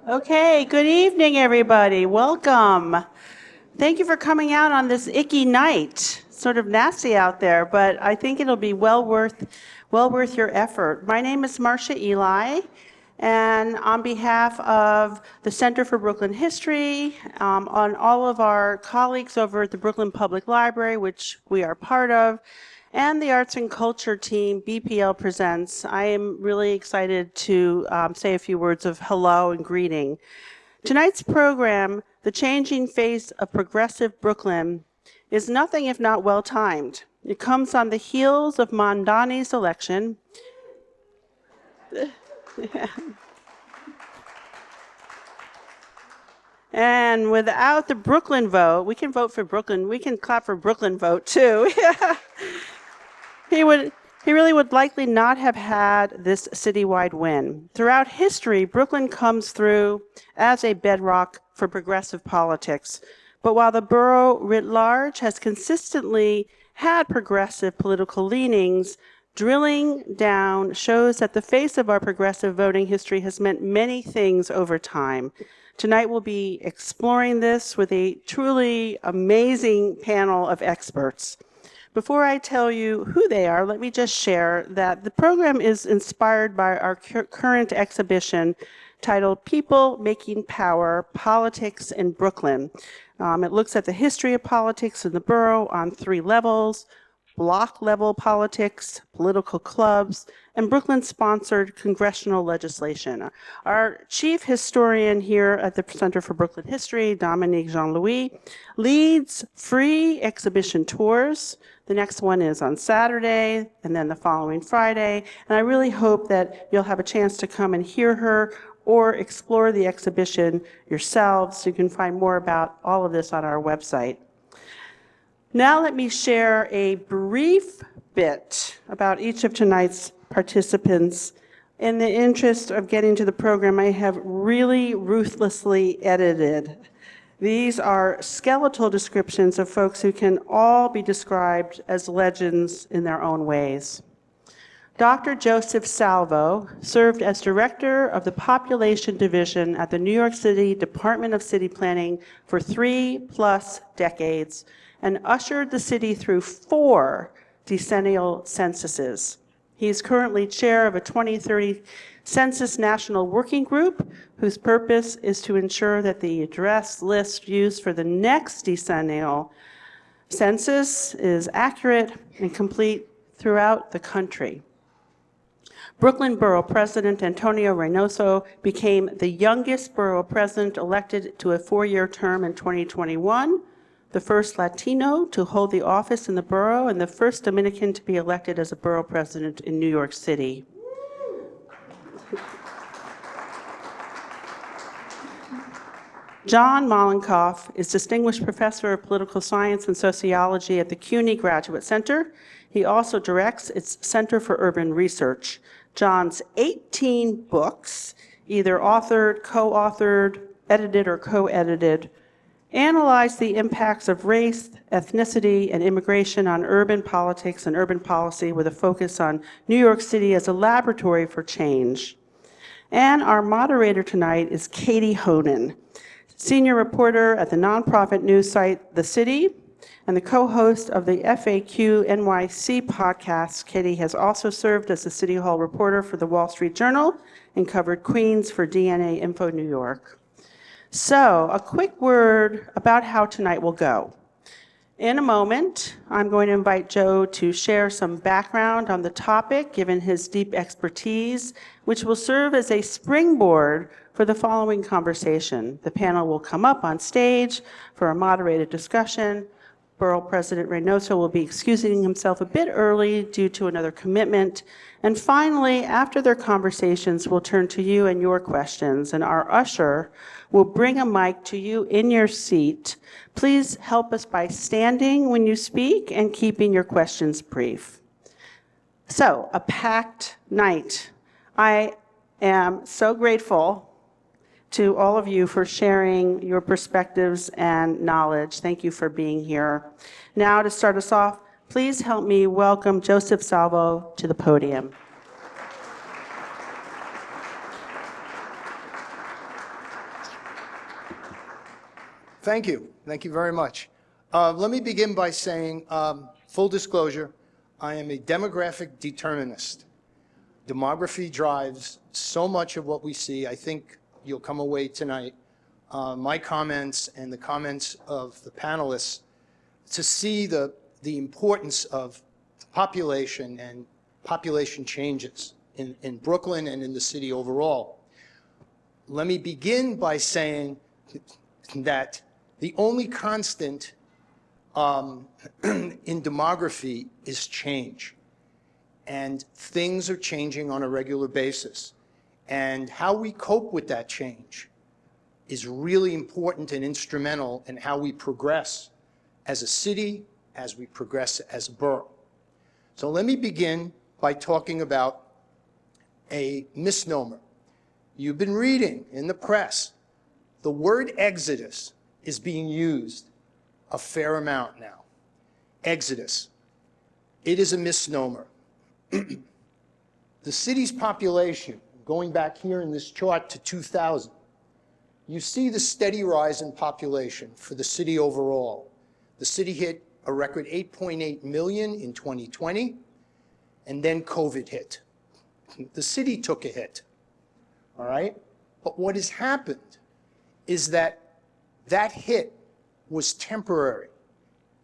Okay, good evening, everybody. Welcome. Thank you for coming out on this icky night. Sort of nasty out there, but I think it'll be well worth your effort. My name is Marcia Eli, and on behalf of the Center for Brooklyn History, on all of our colleagues over at the Brooklyn Public Library, which we are part of, and the Arts and Culture team, BPL Presents, I am really excited to say a few words of hello and greeting. Tonight's program, The Changing Face of Progressive Brooklyn, is nothing if not well-timed. It comes on the heels of Mamdani's election. And without the Brooklyn vote, we can vote for Brooklyn. We can clap for Brooklyn vote, too. He really would likely not have had this citywide win. Throughout history, Brooklyn comes through as a bedrock for progressive politics. But while the borough writ large has consistently had progressive political leanings, drilling down shows that the face of our progressive voting history has meant many things over time. Tonight we'll be exploring this with a truly amazing panel of experts. Before I tell you who they are, let me just share that the program is inspired by our current exhibition titled People Making Power, Politics in Brooklyn. It looks at the history of politics in the borough on 3 levels: block level politics, political clubs, and Brooklyn-sponsored congressional legislation. Our chief historian here at the Center for Brooklyn History, Dominique Jean-Louis, leads free exhibition tours. The next one is on Saturday, and then the following Friday. And I really hope that you'll have a chance to come and hear her or explore the exhibition yourselves. You can find more about all of this on our website. Now let me share a brief bit about each of tonight's participants. In the interest of getting to the program, I have really ruthlessly edited. These are skeletal descriptions of folks who can all be described as legends in their own ways. Dr. Joseph Salvo served as director of the Population Division at the New York City Department of City Planning for 3+ decades and ushered the city through 4 decennial censuses. He is currently chair of a 2030 Census National Working Group, whose purpose is to ensure that the address list used for the next decennial census is accurate and complete throughout the country. Brooklyn Borough President Antonio Reynoso became the youngest borough president elected to a 4-year term in 2021, the first Latino to hold the office in the borough, and the first Dominican to be elected as a borough president in New York City. John Mollenkopf is Distinguished Professor of Political Science and Sociology at the CUNY Graduate Center. He also directs its Center for Urban Research. John's 18 books, either authored, co-authored, edited, or co-edited, analyze the impacts of race, ethnicity, and immigration on urban politics and urban policy with a focus on New York City as a laboratory for change. And our moderator tonight is Katie Honan, senior reporter at the nonprofit news site The City and the co-host of the FAQ NYC podcast. Katie has also served as a City Hall reporter for the Wall Street Journal and covered Queens for DNA Info New York. So, a quick word about how tonight will go. In a moment, I'm going to invite Joe to share some background on the topic, given his deep expertise, which will serve as a springboard for the following conversation. The panel will come up on stage for a moderated discussion. Borough President Reynoso will be excusing himself a bit early due to another commitment. And finally, after their conversations, we'll turn to you and your questions, and our usher will bring a mic to you in your seat. Please help us by standing when you speak and keeping your questions brief. So, a packed night. I am so grateful to all of you for sharing your perspectives and knowledge. Thank you for being here. Now, to start us off, please help me welcome Joseph Salvo to the podium. Thank you. Thank you very much. Let me begin by saying, full disclosure, I am a demographic determinist. Demography drives so much of what we see. I think you'll come away tonight, my comments and the comments of the panelists, to see the importance of population and population changes in Brooklyn and in the city overall. Let me begin by saying that the only constant in demography is change. And things are changing on a regular basis. And how we cope with that change is really important and instrumental in how we progress as a city, as we progress as a borough. So let me begin by talking about a misnomer. You've been reading in the press, the word exodus is being used a fair amount now. Exodus. It is a misnomer. The city's population, going back here in this chart to 2000, you see the steady rise in population for the city overall. The city hit a record 8.8 million in 2020, and then COVID hit. The city took a hit, all right? But what has happened is that that hit was temporary.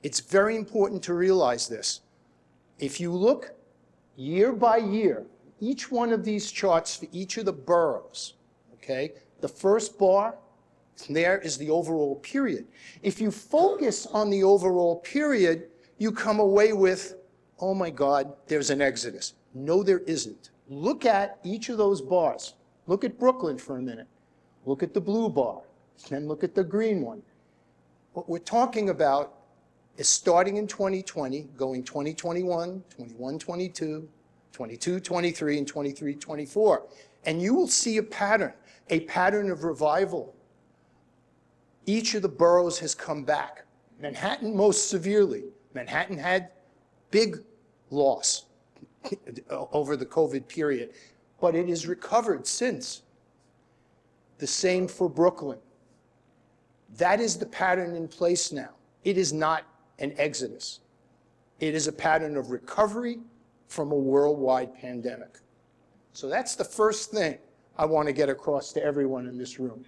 It's very important to realize this. If you look year by year, each one of these charts for each of the boroughs, okay, the first bar there is the overall period. If you focus on the overall period, you come away with, oh my God, there's an exodus. No, there isn't. Look at each of those bars. Look at Brooklyn for a minute. Look at the blue bar, then look at the green one. What we're talking about is starting in 2020, going 2021, 21, 22, 22, 23, and 23, 24. And you will see a pattern of revival. Each of the boroughs has come back. Manhattan most severely. Manhattan had big loss over the COVID period, but it has recovered since. The same for Brooklyn. That is the pattern in place now. It is not an exodus. It is a pattern of recovery from a worldwide pandemic. So that's the first thing I want to get across to everyone in this room.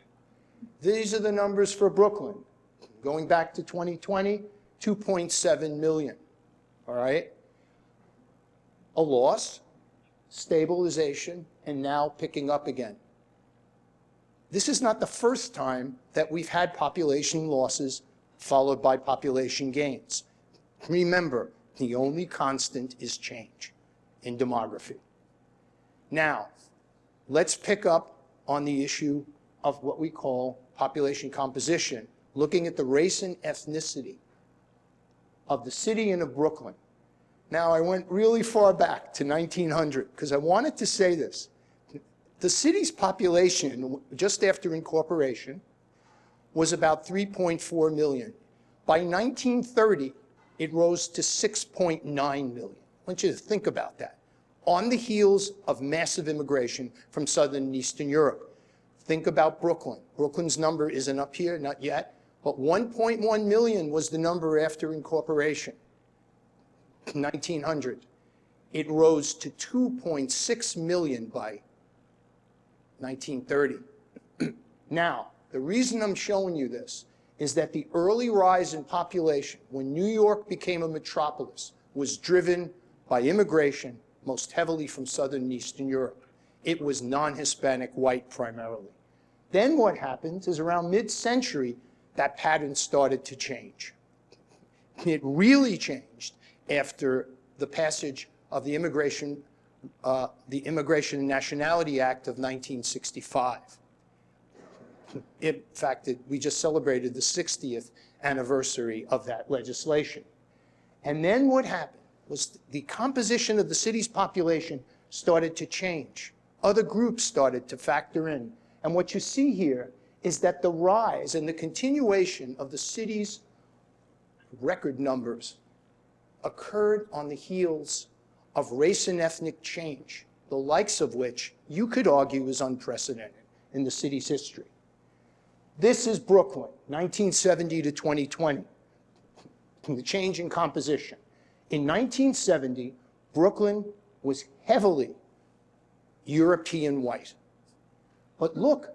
These are the numbers for Brooklyn. Going back to 2020, 2.7 million, all right? A loss, stabilization, and now picking up again. This is not the first time that we've had population losses followed by population gains. Remember, the only constant is change in demography. Now, let's pick up on the issue of what we call population composition, looking at the race and ethnicity of the city and of Brooklyn. Now, I went really far back to 1900 because I wanted to say this. The city's population, just after incorporation, was about 3.4 million. By 1930, it rose to 6.9 million. I want you to think about that. On the heels of massive immigration from Southern and Eastern Europe. Think about Brooklyn. Brooklyn's number isn't up here, not yet, but 1.1 million was the number after incorporation. 1900. It rose to 2.6 million by 1930. Now, the reason I'm showing you this is that the early rise in population when New York became a metropolis was driven by immigration, most heavily from Southern and Eastern Europe. It was non-Hispanic white primarily. Then what happens is around mid-century, that pattern started to change. It really changed after the passage of the Immigration and Nationality Act of 1965. In fact, we just celebrated the 60th anniversary of that legislation. And then what happened was the composition of the city's population started to change. Other groups started to factor in. And what you see here is that the rise and the continuation of the city's record numbers occurred on the heels of race and ethnic change, the likes of which you could argue is unprecedented in the city's history. This is Brooklyn, 1970 to 2020, the change in composition. In 1970, Brooklyn was heavily European white. But look,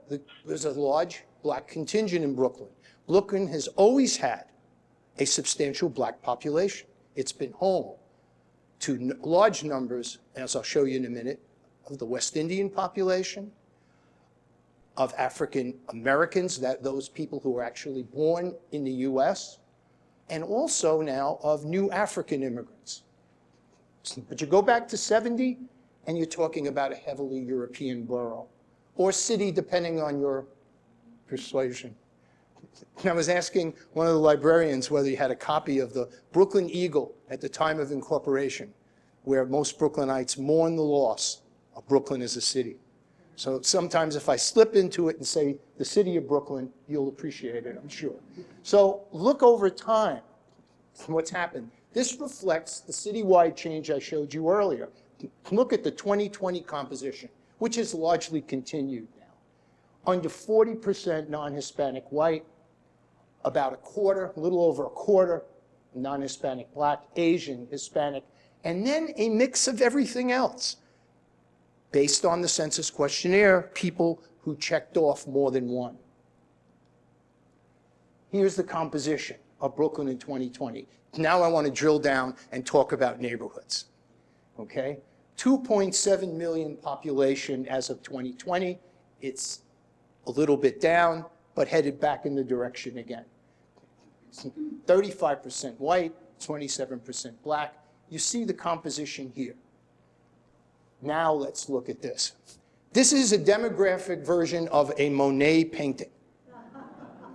there's a large black contingent in Brooklyn. Brooklyn has always had a substantial black population. It's been home to large numbers, as I'll show you in a minute, of the West Indian population, of African Americans, those people who were actually born in the US, and also now of new African immigrants. But you go back to 70, and you're talking about a heavily European borough, or city, depending on your persuasion. And I was asking one of the librarians whether he had a copy of the Brooklyn Eagle at the time of incorporation, where most Brooklynites mourn the loss of Brooklyn as a city. So sometimes if I slip into it and say the city of Brooklyn, you'll appreciate it, I'm sure. So look over time what's happened. This reflects the citywide change I showed you earlier. Look at the 2020 composition, which has largely continued now. Under 40% non-Hispanic white, about a quarter, a little over a quarter, non-Hispanic black, Asian, Hispanic, and then a mix of everything else. Based on the census questionnaire, people who checked off more than one. Here's the composition of Brooklyn in 2020. Now I want to drill down and talk about neighborhoods, okay? 2.7 million population as of 2020. It's a little bit down, but headed back in the direction again. 35% white, 27% black. You see the composition here. Now let's look at this. This is a demographic version of a Monet painting,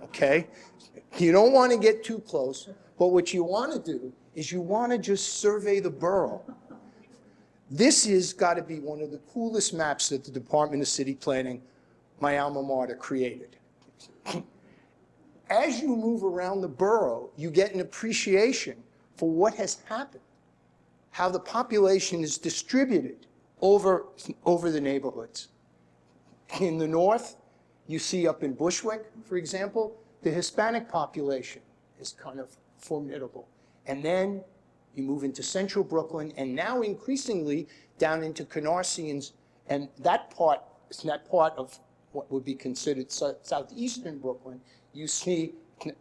okay? You don't want to get too close, but what you want to do is you want to just survey the borough. This has got to be one of the coolest maps that the Department of City Planning, my alma mater, created. As you move around the borough, you get an appreciation for what has happened, how the population is distributed over the neighborhoods. In the north, you see up in Bushwick, for example, the Hispanic population is kind of formidable. And then you move into central Brooklyn, and now increasingly down into Canarsie, and that part of what would be considered southeastern Brooklyn, you see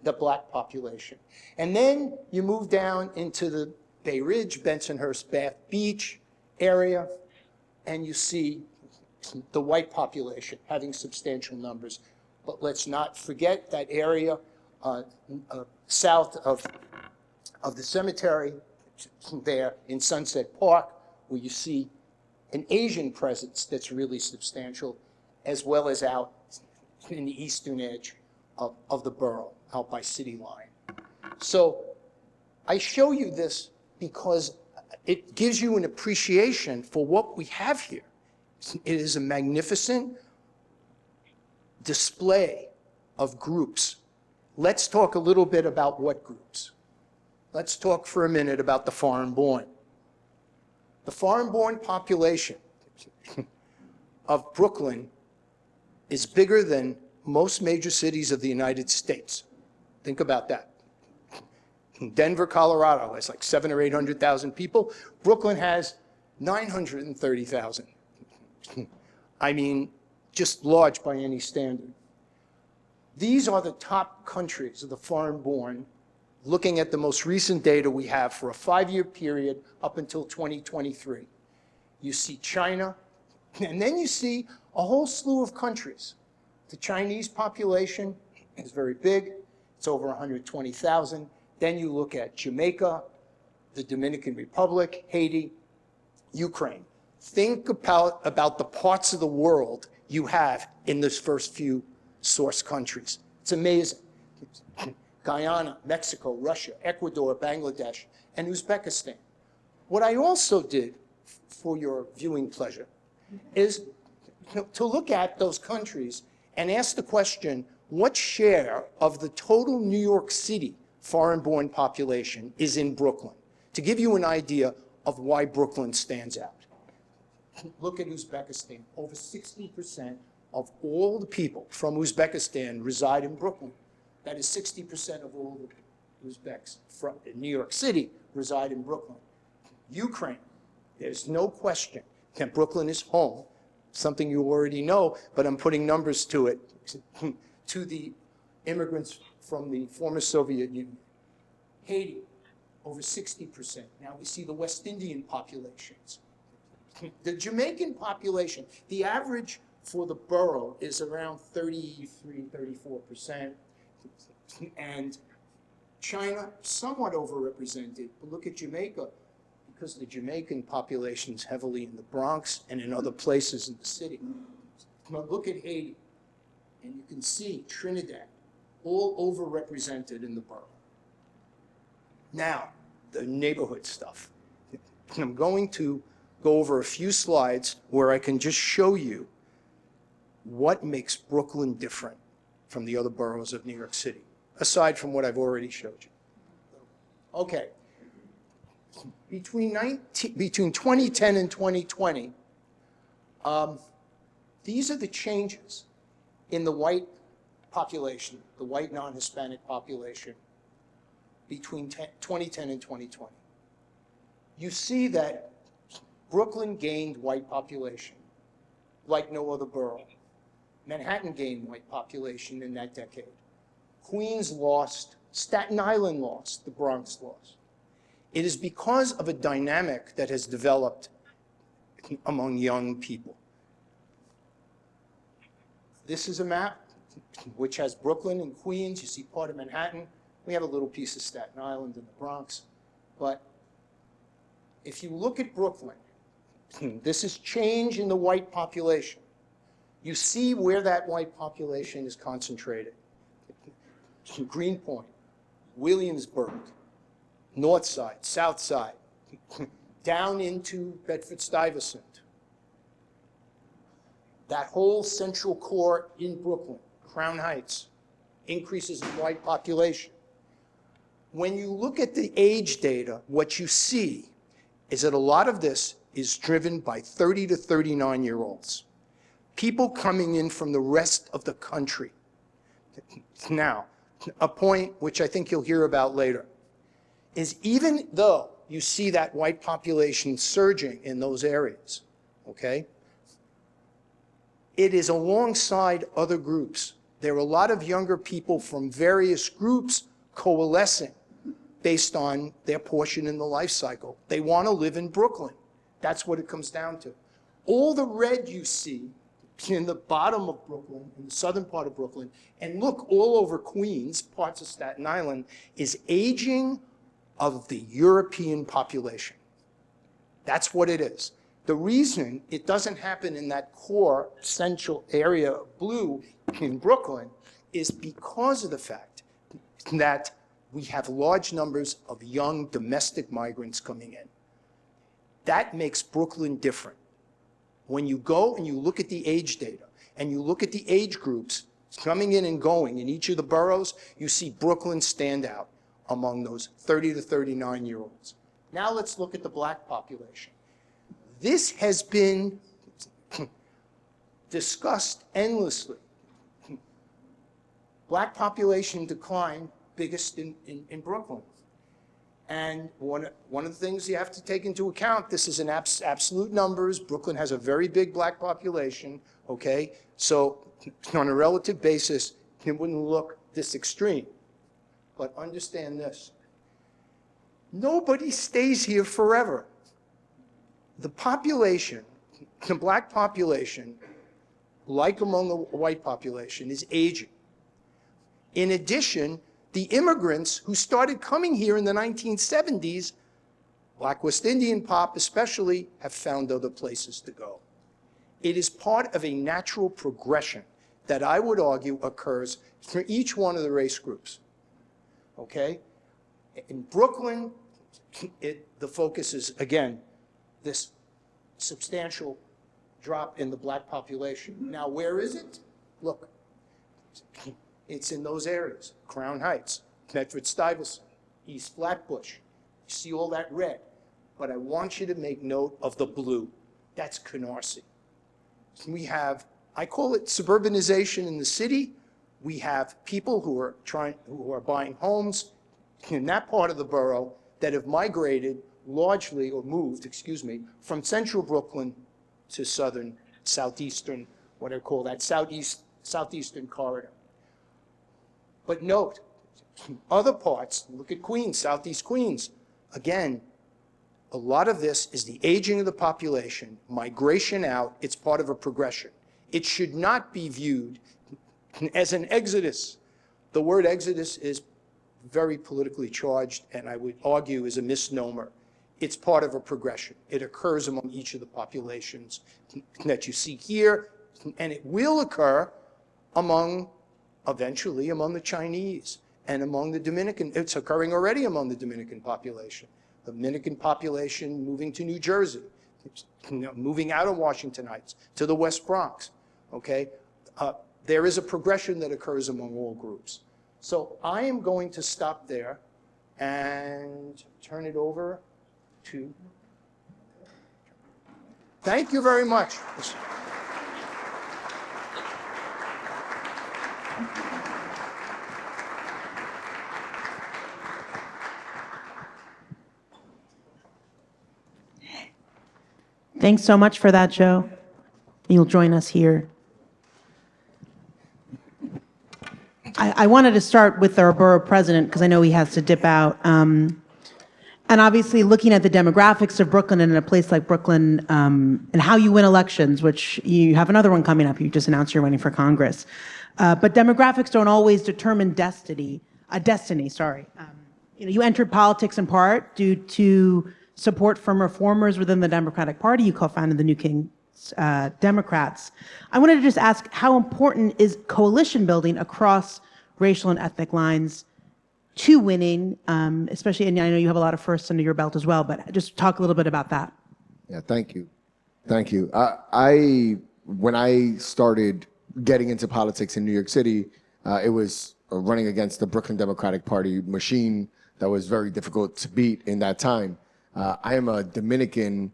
the black population. And then you move down into the Bay Ridge, Bensonhurst, Bath Beach area, and you see the white population having substantial numbers. But let's not forget that area south of the cemetery there in Sunset Park, where you see an Asian presence that's really substantial, as well as out in the eastern edge of the borough, out by City Line. So I show you this because it gives you an appreciation for what we have here. It is a magnificent display of groups. Let's talk a little bit about what groups. Let's talk for a minute about the foreign-born. The foreign-born population of Brooklyn is bigger than most major cities of the United States. Think about that. Denver, Colorado has like 700,000 or 800,000 people. Brooklyn has 930,000. I mean, just large by any standard. These are the top countries of the foreign-born, looking at the most recent data we have for a 5-year period up until 2023. You see China, and then you see a whole slew of countries. The Chinese population is very big. It's over 120,000. Then you look at Jamaica, the Dominican Republic, Haiti, Ukraine. Think about the parts of the world you have in those first few source countries. It's amazing. Guyana, Mexico, Russia, Ecuador, Bangladesh, and Uzbekistan. What I also did for your viewing pleasure is to look at those countries and ask the question, what share of the total New York City foreign-born population is in Brooklyn? To give you an idea of why Brooklyn stands out. Look at Uzbekistan. Over 60% of all the people from Uzbekistan reside in Brooklyn. That is 60% of all the Uzbeks from New York City reside in Brooklyn. Ukraine, there's no question that Brooklyn is home, something you already know, but I'm putting numbers to it, to the immigrants from the former Soviet Union. Haiti, over 60%. Now we see the West Indian populations. The Jamaican population, the average for the borough is around 33, 34%. And China, somewhat overrepresented, but look at Jamaica, because the Jamaican population is heavily in the Bronx and in other places in the city. But look at Haiti, and you can see Trinidad, all overrepresented in the borough. Now, the neighborhood stuff. I'm going to go over a few slides where I can just show you what makes Brooklyn different from the other boroughs of New York City, aside from what I've already showed you. Okay. Between 2010 and 2020, these are the changes in the white population, the white non-Hispanic population, between 2010 and 2020. You see that Brooklyn gained white population like no other borough. Manhattan gained white population in that decade. Queens lost, Staten Island lost, the Bronx lost. It is because of a dynamic that has developed among young people. This is a map which has Brooklyn and Queens. You see part of Manhattan. We have a little piece of Staten Island and the Bronx. But if you look at Brooklyn, this is change in the white population. You see where that white population is concentrated. Greenpoint, Williamsburg, North Side, South Side, down into Bedford-Stuyvesant. That whole central core in Brooklyn, Crown Heights, increases in white population. When you look at the age data, what you see is that a lot of this is driven by 30 to 39-year-olds. People coming in from the rest of the country. Now, a point which I think you'll hear about later is even though you see that white population surging in those areas, okay, it is alongside other groups. There are a lot of younger people from various groups coalescing based on their portion in the life cycle. They want to live in Brooklyn. That's what it comes down to. All the red you see in the bottom of Brooklyn, in the southern part of Brooklyn, and look all over Queens, parts of Staten Island, is aging of the European population. That's what it is. The reason it doesn't happen in that core central area of blue in Brooklyn is because of the fact that we have large numbers of young domestic migrants coming in. That makes Brooklyn different. When you go and you look at the age data and you look at the age groups coming in and going in each of the boroughs, you see Brooklyn stand out among those 30 to 39-year-olds. Now let's look at the black population. This has been discussed endlessly. Black population decline, biggest in Brooklyn. And one of the things you have to take into account, this is an absolute numbers. Brooklyn has a very big black population, okay? So on a relative basis, it wouldn't look this extreme. But understand this. Nobody stays here forever. The population, the black population, like among the white population, is aging. In addition, the immigrants who started coming here in the 1970s, Black West Indian pop especially, have found other places to go. It is part of a natural progression that I would argue occurs for each one of the race groups, okay? In Brooklyn, the focus is, again, this substantial drop in the black population. Now, where is it? Look. It's in those areas, Crown Heights, Bedford-Stuyvesant, East Flatbush. You see all that red. But I want you to make note of the blue. That's Canarsie. We have I call it suburbanization in the city. We have people who are buying homes in that part of the borough that have migrated largely, or moved, excuse me, from central Brooklyn to southeastern, what I call that southeastern corridor. But note, other parts, look at Queens, southeast Queens. Again, a lot of this is the aging of the population, migration out. It's part of a progression. It should not be viewed as an exodus. The word exodus is very politically charged, and I would argue is a misnomer. It's part of a progression. It occurs among each of the populations that you see here, and it will occur eventually among the Chinese and among the Dominican. It's occurring already among the Dominican population. The Dominican population moving to New Jersey, moving out of Washington Heights to the West Bronx, okay? There is a progression that occurs among all groups. So I am going to stop there and turn it over to... Thank you very much. Thanks so much for that, Joe. You'll join us here. I wanted to start with our borough president because I know he has to dip out. And obviously looking at the demographics of Brooklyn and in a place like Brooklyn and how you win elections, which you have another one coming up. You just announced you're running for Congress. But demographics don't always determine destiny. You entered politics in part due to support from reformers within the Democratic Party. You co-founded the New Kings Democrats. I wanted to just ask, how important is coalition building across racial and ethnic lines to winning, especially, and I know you have a lot of firsts under your belt as well, but just talk a little bit about that. Yeah, thank you. Thank you. When I started getting into politics in New York City, it was running against the Brooklyn Democratic Party machine that was very difficult to beat in that time. I am a Dominican,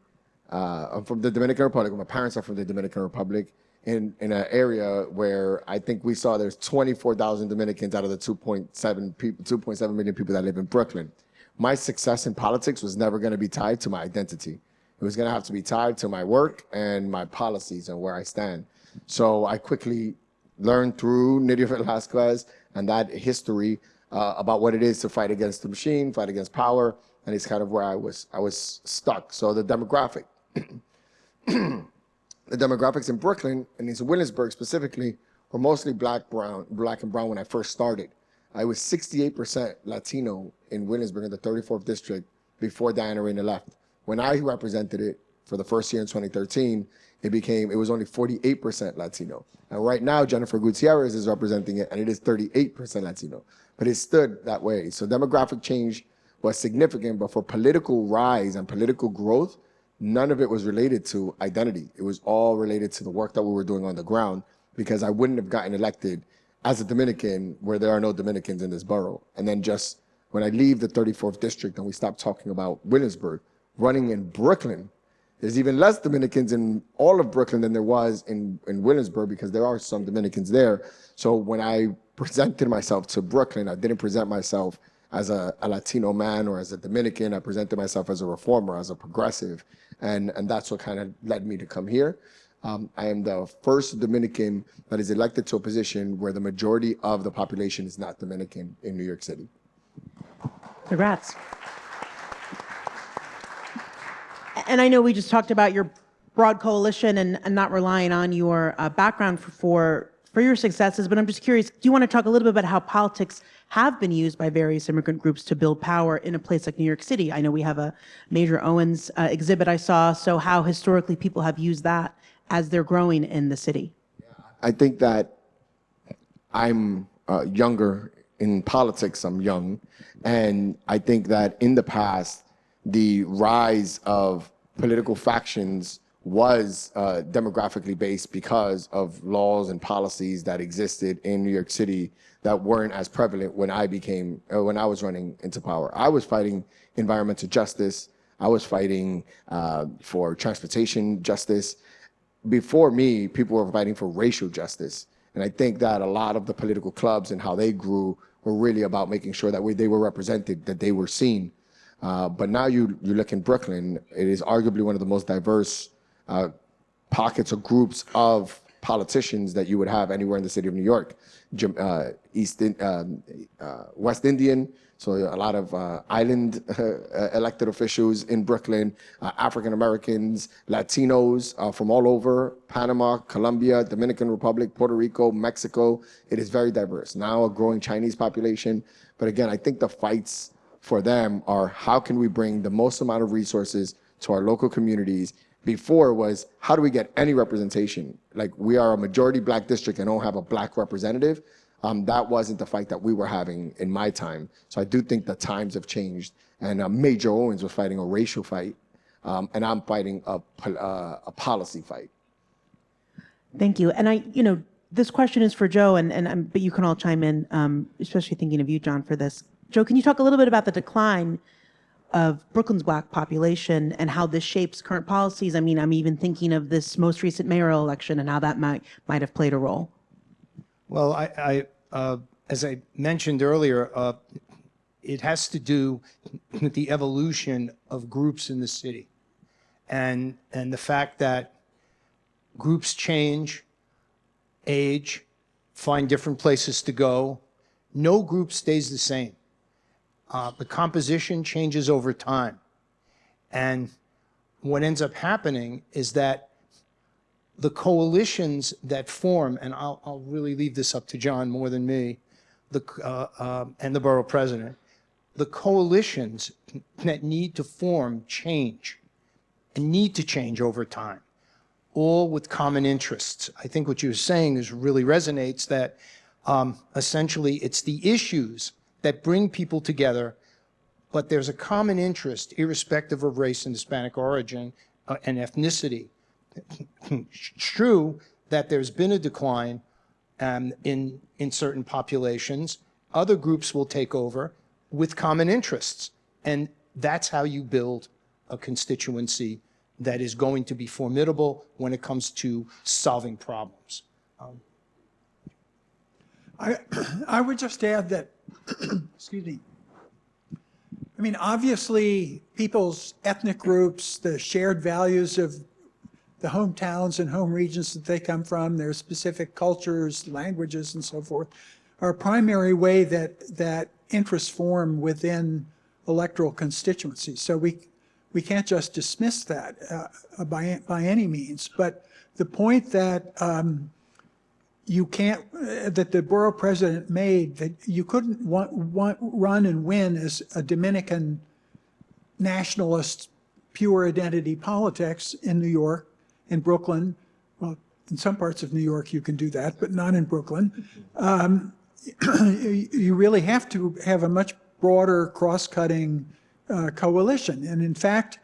I'm from the Dominican Republic. My parents are from the Dominican Republic in an area where I think we saw there's 24,000 Dominicans out of the 2.7 million people that live in Brooklyn. My success in politics was never going to be tied to my identity. It was going to have to be tied to my work and my policies and where I stand. So I quickly learned through Nidia Velazquez and that history about what it is to fight against the machine, fight against power, and it's kind of where I was stuck. So the demographic, the demographics in Brooklyn and in Williamsburg specifically were mostly black and brown when I first started. I was 68% Latino in Williamsburg in the 34th district before Diana Reyna left. When I represented it for the first year in 2013, it was only 48% Latino. And right now, Jennifer Gutierrez is representing it, and it is 38% Latino. But it stood that way. So demographic change was significant, but for political rise and political growth, none of it was related to identity. It was all related to the work that we were doing on the ground, because I wouldn't have gotten elected as a Dominican where there are no Dominicans in this borough. And then just when I leave the 34th district and we stop talking about Williamsburg, running in Brooklyn, there's even less Dominicans in all of Brooklyn than there was in Williamsburg, because there are some Dominicans there. So when I presented myself to Brooklyn, I didn't present myself as a Latino man or as a Dominican. I presented myself as a reformer, as a progressive. And that's what kind of led me to come here. I am the first Dominican that is elected to a position where the majority of the population is not Dominican in New York City. Congrats. And I know we just talked about your broad coalition and not relying on your background for your successes, but I'm just curious, do you want to talk a little bit about how politics have been used by various immigrant groups to build power in a place like New York City? I know we have a Major Owens exhibit I saw, so how historically people have used that as they're growing in the city. I think that I'm younger in politics, I'm young, and I think that in the past, the rise of political factions was demographically based because of laws and policies that existed in New York City that weren't as prevalent when I was running into power. I was fighting environmental justice. I was fighting for transportation justice. before me, people were fighting for racial justice. And I think that a lot of the political clubs and how they grew were really about making sure that they were represented, that they were seen. But now you look in Brooklyn, it is arguably one of the most diverse pockets or groups of politicians that you would have anywhere in the city of New York. West Indian, so a lot of island elected officials in Brooklyn, African Americans, Latinos from all over, Panama, Colombia, Dominican Republic, Puerto Rico, Mexico. It is very diverse. Now a growing Chinese population. But again, I think the fights for them are how can we bring the most amount of resources to our local communities. Before was, how do we get any representation? Like, we are a majority black district and don't have a black representative. That wasn't the fight that we were having in my time. So I do think the times have changed. And Major Owens was fighting a racial fight, and I'm fighting a policy fight. Thank you. And this question is for Joe, but you can all chime in, especially thinking of you, John, for this. Joe, can you talk a little bit about the decline of Brooklyn's black population and how this shapes current policies? I mean, I'm even thinking of this most recent mayoral election and how that might have played a role. Well, as I mentioned earlier, it has to do with the evolution of groups in the city, and the fact that groups change, age, find different places to go. No group stays the same. The composition changes over time. And what ends up happening is that the coalitions that form, and I'll really leave this up to John more than me, and the borough president, the coalitions that need to form change and need to change over time, all with common interests. I think what you're saying really resonates, that essentially it's the issues that bring people together, but there's a common interest irrespective of race and Hispanic origin and ethnicity. It's true that there's been a decline in certain populations. Other groups will take over with common interests. And that's how you build a constituency that is going to be formidable when it comes to solving problems. I would just add that, excuse me, I mean, obviously, people's ethnic groups, the shared values of the hometowns and home regions that they come from, their specific cultures, languages, and so forth, are a primary way that interests form within electoral constituencies. So we can't just dismiss that by any means. But the point that you can't, that the borough president made, that you couldn't run and win as a Dominican nationalist, pure identity politics in New York, in Brooklyn. Well, in some parts of New York you can do that, but not in Brooklyn. You really have to have a much broader cross-cutting coalition. And in fact,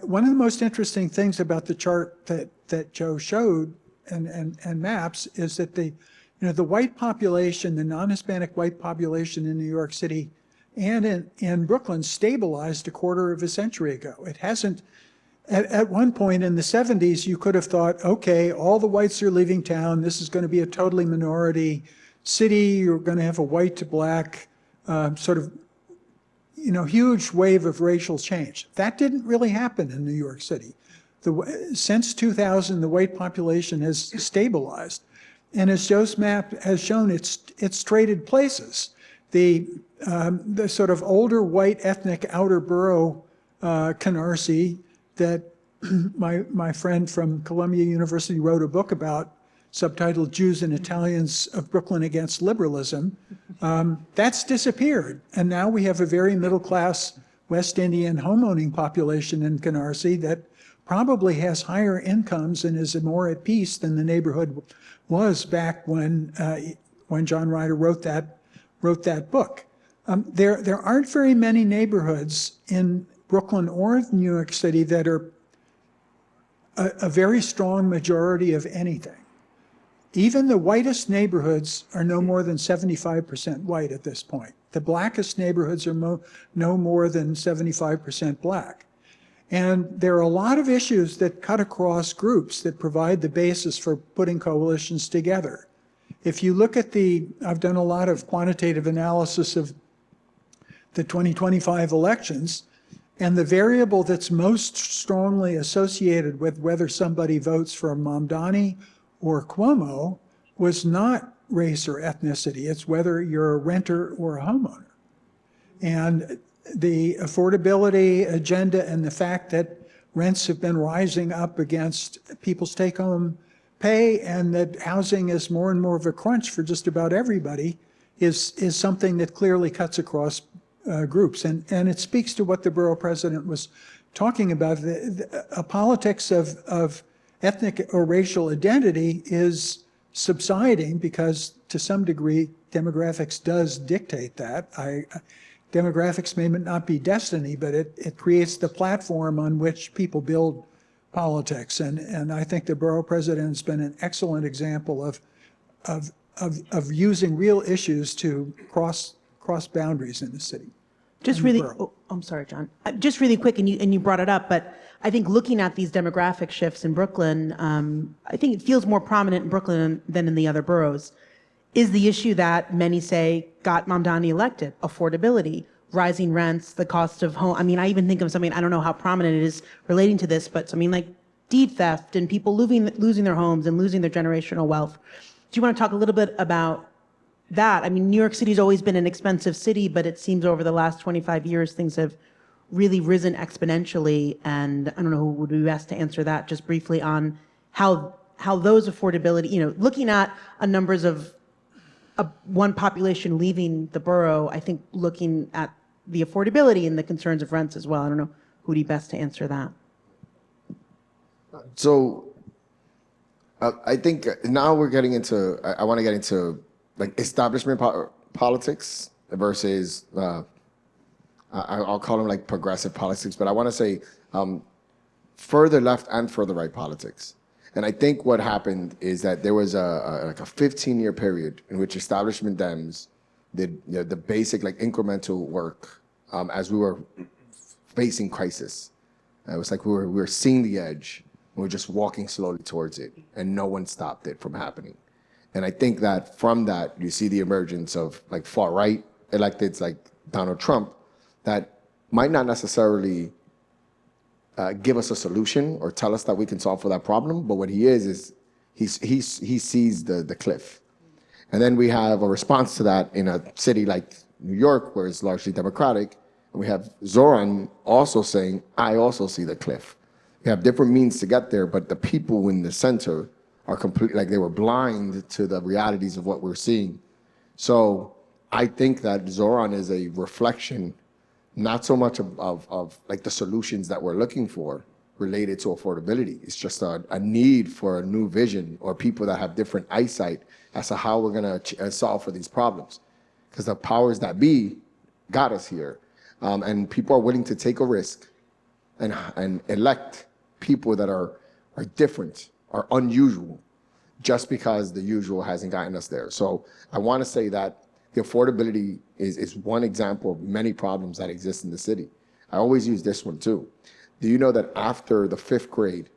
one of the most interesting things about the chart that Joe showed and maps is that the white population, the non-Hispanic white population in New York City and in Brooklyn stabilized a quarter of a century ago. It hasn't, at one point in the 70s, you could have thought, okay, all the whites are leaving town. This is going to be a totally minority city. You're going to have a white to black sort of, huge wave of racial change. That didn't really happen in New York City. Since 2000, the white population has stabilized. And as Joe's map has shown, it's traded places. The sort of older white ethnic outer borough, Canarsie, that my friend from Columbia University wrote a book about, subtitled Jews and Italians of Brooklyn Against Liberalism, that's disappeared. And now we have a very middle-class West Indian home-owning population in Canarsie that probably has higher incomes and is more at peace than the neighborhood was back when John Ryder wrote that book. There aren't very many neighborhoods in Brooklyn or New York City that are a very strong majority of anything. Even the whitest neighborhoods are no more than 75% white at this point. The blackest neighborhoods are no more than 75% black. And there are a lot of issues that cut across groups that provide the basis for putting coalitions together. If you look at I've done a lot of quantitative analysis of the 2025 elections, and the variable that's most strongly associated with whether somebody votes for Mamdani or Cuomo was not race or ethnicity. It's whether you're a renter or a homeowner. And the affordability agenda and the fact that rents have been rising up against people's take-home pay and that housing is more and more of a crunch for just about everybody is something that clearly cuts across groups. And it speaks to what the borough president was talking about. A politics of ethnic or racial identity is subsiding because to some degree demographics does dictate that. Demographics may not be destiny, but it creates the platform on which people build politics. And I think the borough president has been an excellent example of using real issues to cross boundaries in the city. Just and the really, borough. oh, I'm sorry, John. Just really quick, and you brought it up, but I think looking at these demographic shifts in Brooklyn, I think it feels more prominent in Brooklyn than in the other boroughs, is the issue that many say got Mamdani elected: affordability, rising rents, the cost of home. I mean, I even think of something, I don't know how prominent it is relating to this, but something like deed theft and people losing their homes and losing their generational wealth. Do you want to talk a little bit about that? I mean, New York City's always been an expensive city, but it seems over the last 25 years, things have really risen exponentially. And I don't know who would be best to answer that, just briefly on how those affordability, looking at numbers of one population leaving the borough, I think looking at the affordability and the concerns of rents as well. I don't know who would be best to answer that. So I think now we're getting into, I want to get into like establishment politics versus, I'll call them like progressive politics, but I want to say further left and further right politics. And I think what happened is that there was like a 15-year period in which establishment Dems did the basic like incremental work as we were facing crisis. It was like we were seeing the edge and we were just walking slowly towards it, and no one stopped it from happening. And I think that from that you see the emergence of like far right electeds like Donald Trump that might not necessarily give us a solution or tell us that we can solve for that problem, but what he is he sees the cliff. And then we have a response to that in a city like New York, where it's largely Democratic, and we have Zohran also saying, I also see the cliff. We have different means to get there, but the people in the center are completely, like they were blind to the realities of what we're seeing. So I think that Zohran is a reflection not so much of like the solutions that we're looking for related to affordability. It's just a need for a new vision or people that have different eyesight as to how we're gonna solve for these problems. Because the powers that be got us here. And people are willing to take a risk and elect people that are different, are unusual, just because the usual hasn't gotten us there. So I wanna say that the affordability is one example of many problems that exist in the city. I always use this one too. Do you know that after the 5th grade,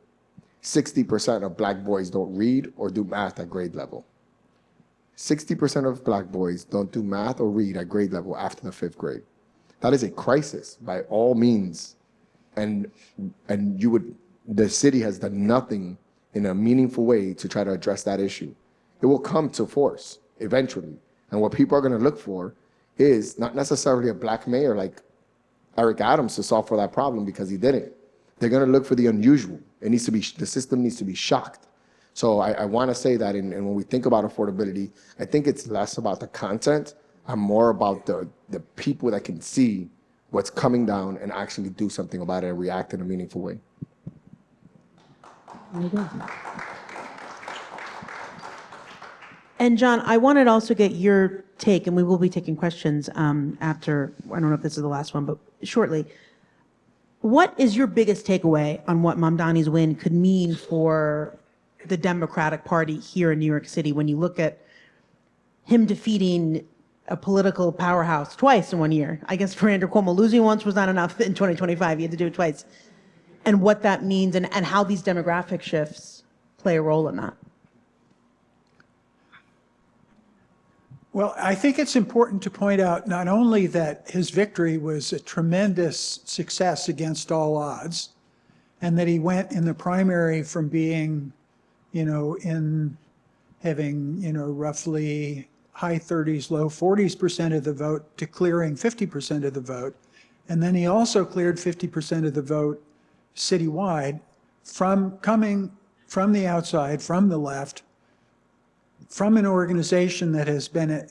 60% of black boys don't read or do math at grade level? 60% of black boys don't do math or read at grade level after the 5th grade. That is a crisis by all means. And the city has done nothing in a meaningful way to try to address that issue. It will come to force eventually. And what people are going to look for is not necessarily a black mayor like Eric Adams to solve for that problem, because he didn't. They're going to look for the unusual. The system needs to be shocked. So I want to say that, and when we think about affordability, I think it's less about the content and more about the people that can see what's coming down and actually do something about it and react in a meaningful way. And John, I wanted to also get your take, and we will be taking questions after, I don't know if this is the last one, but shortly. What is your biggest takeaway on what Mamdani's win could mean for the Democratic Party here in New York City when you look at him defeating a political powerhouse twice in one year? I guess for Andrew Cuomo, losing once was not enough in 2025. He had to do it twice. and what that means and how these demographic shifts play a role in that. Well, I think it's important to point out not only that his victory was a tremendous success against all odds, and that he went in the primary from being, in having, roughly high 30s, low 40s% of the vote to clearing 50% of the vote. And then he also cleared 50% of the vote citywide from coming from the outside, from the left, from an organization that has been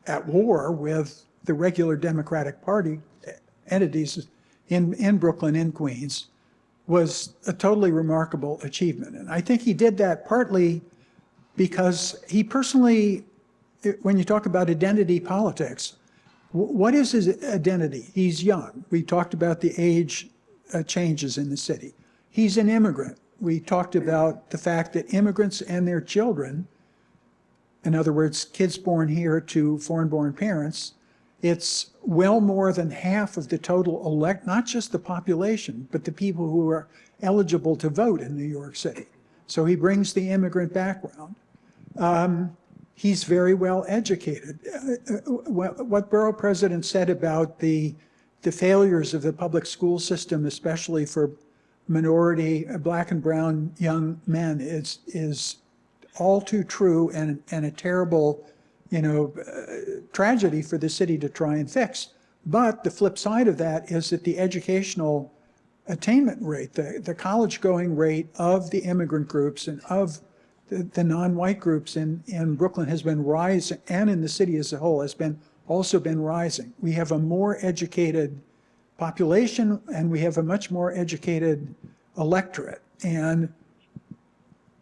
at war with the regular Democratic Party entities in Brooklyn, in Queens, was a totally remarkable achievement. And I think he did that partly because he personally, when you talk about identity politics, what is his identity? He's young. We talked about the age changes in the city. He's an immigrant. We talked about the fact that immigrants and their children, in other words, kids born here to foreign-born parents, it's well more than half of the total not just the population, but the people who are eligible to vote in New York City. So he brings the immigrant background. He's very well educated. What Borough President said about the failures of the public school system, especially for minority, black and brown young men, is all too true and a terrible, tragedy for the city to try and fix. But the flip side of that is that the educational attainment rate, the college-going rate of the immigrant groups and of the non-white groups in Brooklyn has been rising, and in the city as a whole has also been rising. We have a more educated population, and we have a much more educated electorate. And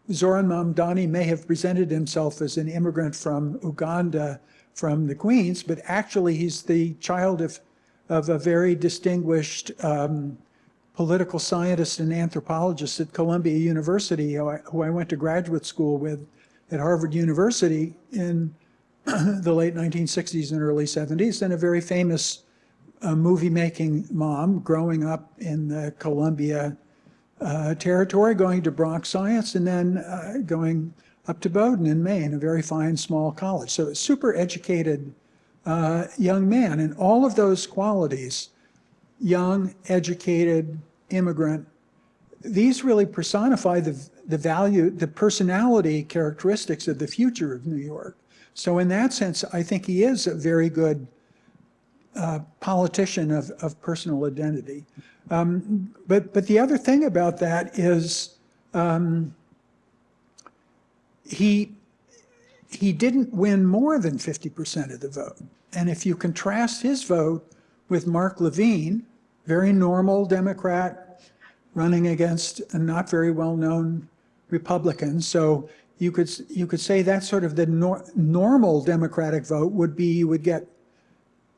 Zohran Mamdani may have presented himself as an immigrant from Uganda, from the Queens, but actually he's the child of a very distinguished political scientist and anthropologist at Columbia University, who I went to graduate school with at Harvard University in the late 1960s and early 70s, and a very famous movie-making mom growing up in the Columbia territory, going to Bronx Science, and then going up to Bowdoin in Maine, a very fine small college. So a super educated young man. And all of those qualities, young, educated, immigrant, these really personify the value, the personality characteristics of the future of New York. So in that sense, I think he is a very good politician of personal identity. But the other thing about that is he didn't win more than 50% of the vote. And if you contrast his vote with Mark Levine, very normal Democrat running against a not very well-known Republican, so you could say that's sort of the normal Democratic vote would be you would get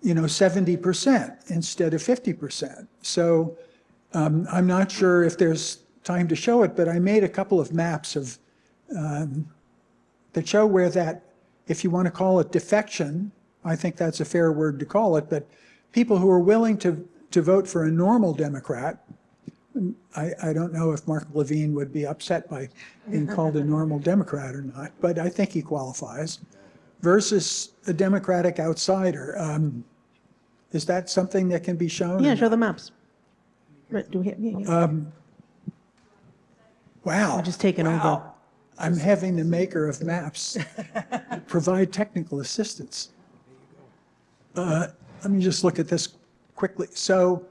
70% instead of 50%. So I'm not sure if there's time to show it, but I made a couple of maps of that show where that, if you want to call it defection, I think that's a fair word to call it, but people who are willing to vote for a normal Democrat, I don't know if Mark Levine would be upset by being called a normal Democrat or not, but I think he qualifies, versus a Democratic outsider. Is that something that can be shown? Yeah, show the maps. Right, do we have, yeah. Wow. I've just taken over. I'm having the maker of maps provide technical assistance. Let me just look at this quickly. So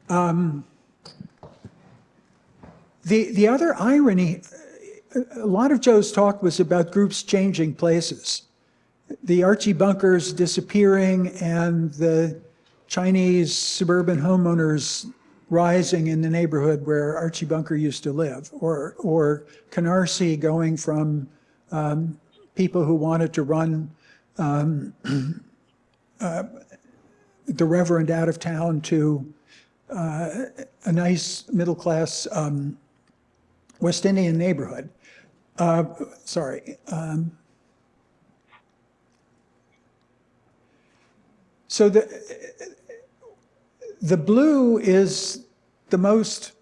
the other irony, a lot of Joe's talk was about groups changing places. The Archie bunkers disappearing and the Chinese suburban homeowners rising in the neighborhood where Archie Bunker used to live, or Canarsie going from people who wanted to run the Reverend out of town to a nice middle-class West Indian neighborhood. So the blue is the most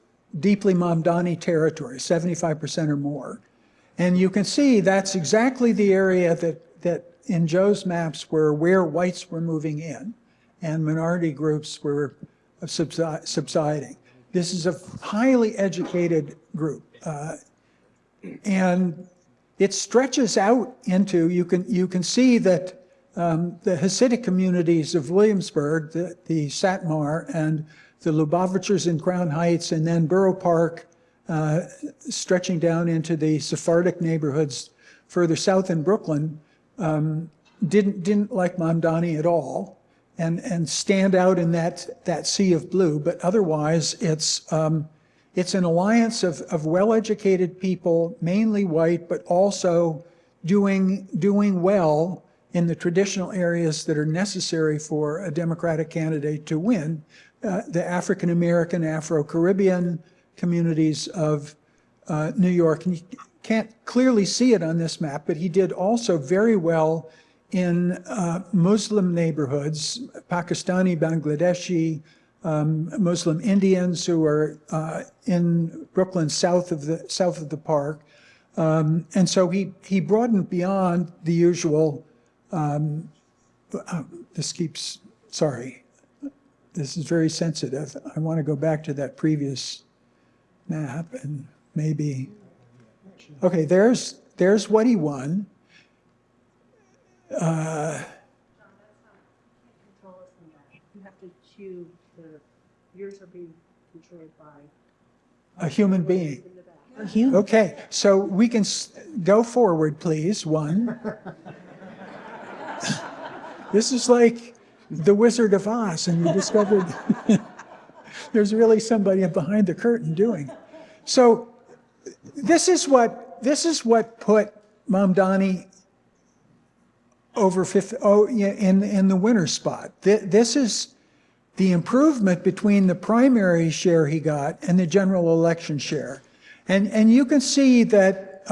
deeply Mamdani territory, 75% or more. And you can see that's exactly the area that in Joe's maps were where whites were moving in and minority groups were subsiding. This is a highly educated group. And it stretches out into, you can see that the Hasidic communities of Williamsburg, the Satmar and the Lubavitchers in Crown Heights, and then Borough Park, stretching down into the Sephardic neighborhoods further south in Brooklyn, didn't like Mamdani at all, and stand out in that sea of blue. But otherwise, it's an alliance of well-educated people, mainly white, but also doing well in the traditional areas that are necessary for a Democratic candidate to win. The African American, Afro-Caribbean communities of New York. And you can't clearly see it on this map, but he did also very well in Muslim neighborhoods, Pakistani, Bangladeshi, Muslim Indians who are in Brooklyn south of the park. And so he broadened beyond the usual, sorry, this is very sensitive. I want to go back to that previous map and maybe, okay, there's what he won. You have to choose yours are being controlled by A human being. a human. Okay, so we can go forward, please. One. This is like the Wizard of Oz, and we discovered there's really somebody behind the curtain doing. So this is what put Mamdani over 50, in the winner spot. This is the improvement between the primary share he got and the general election share. And you can see that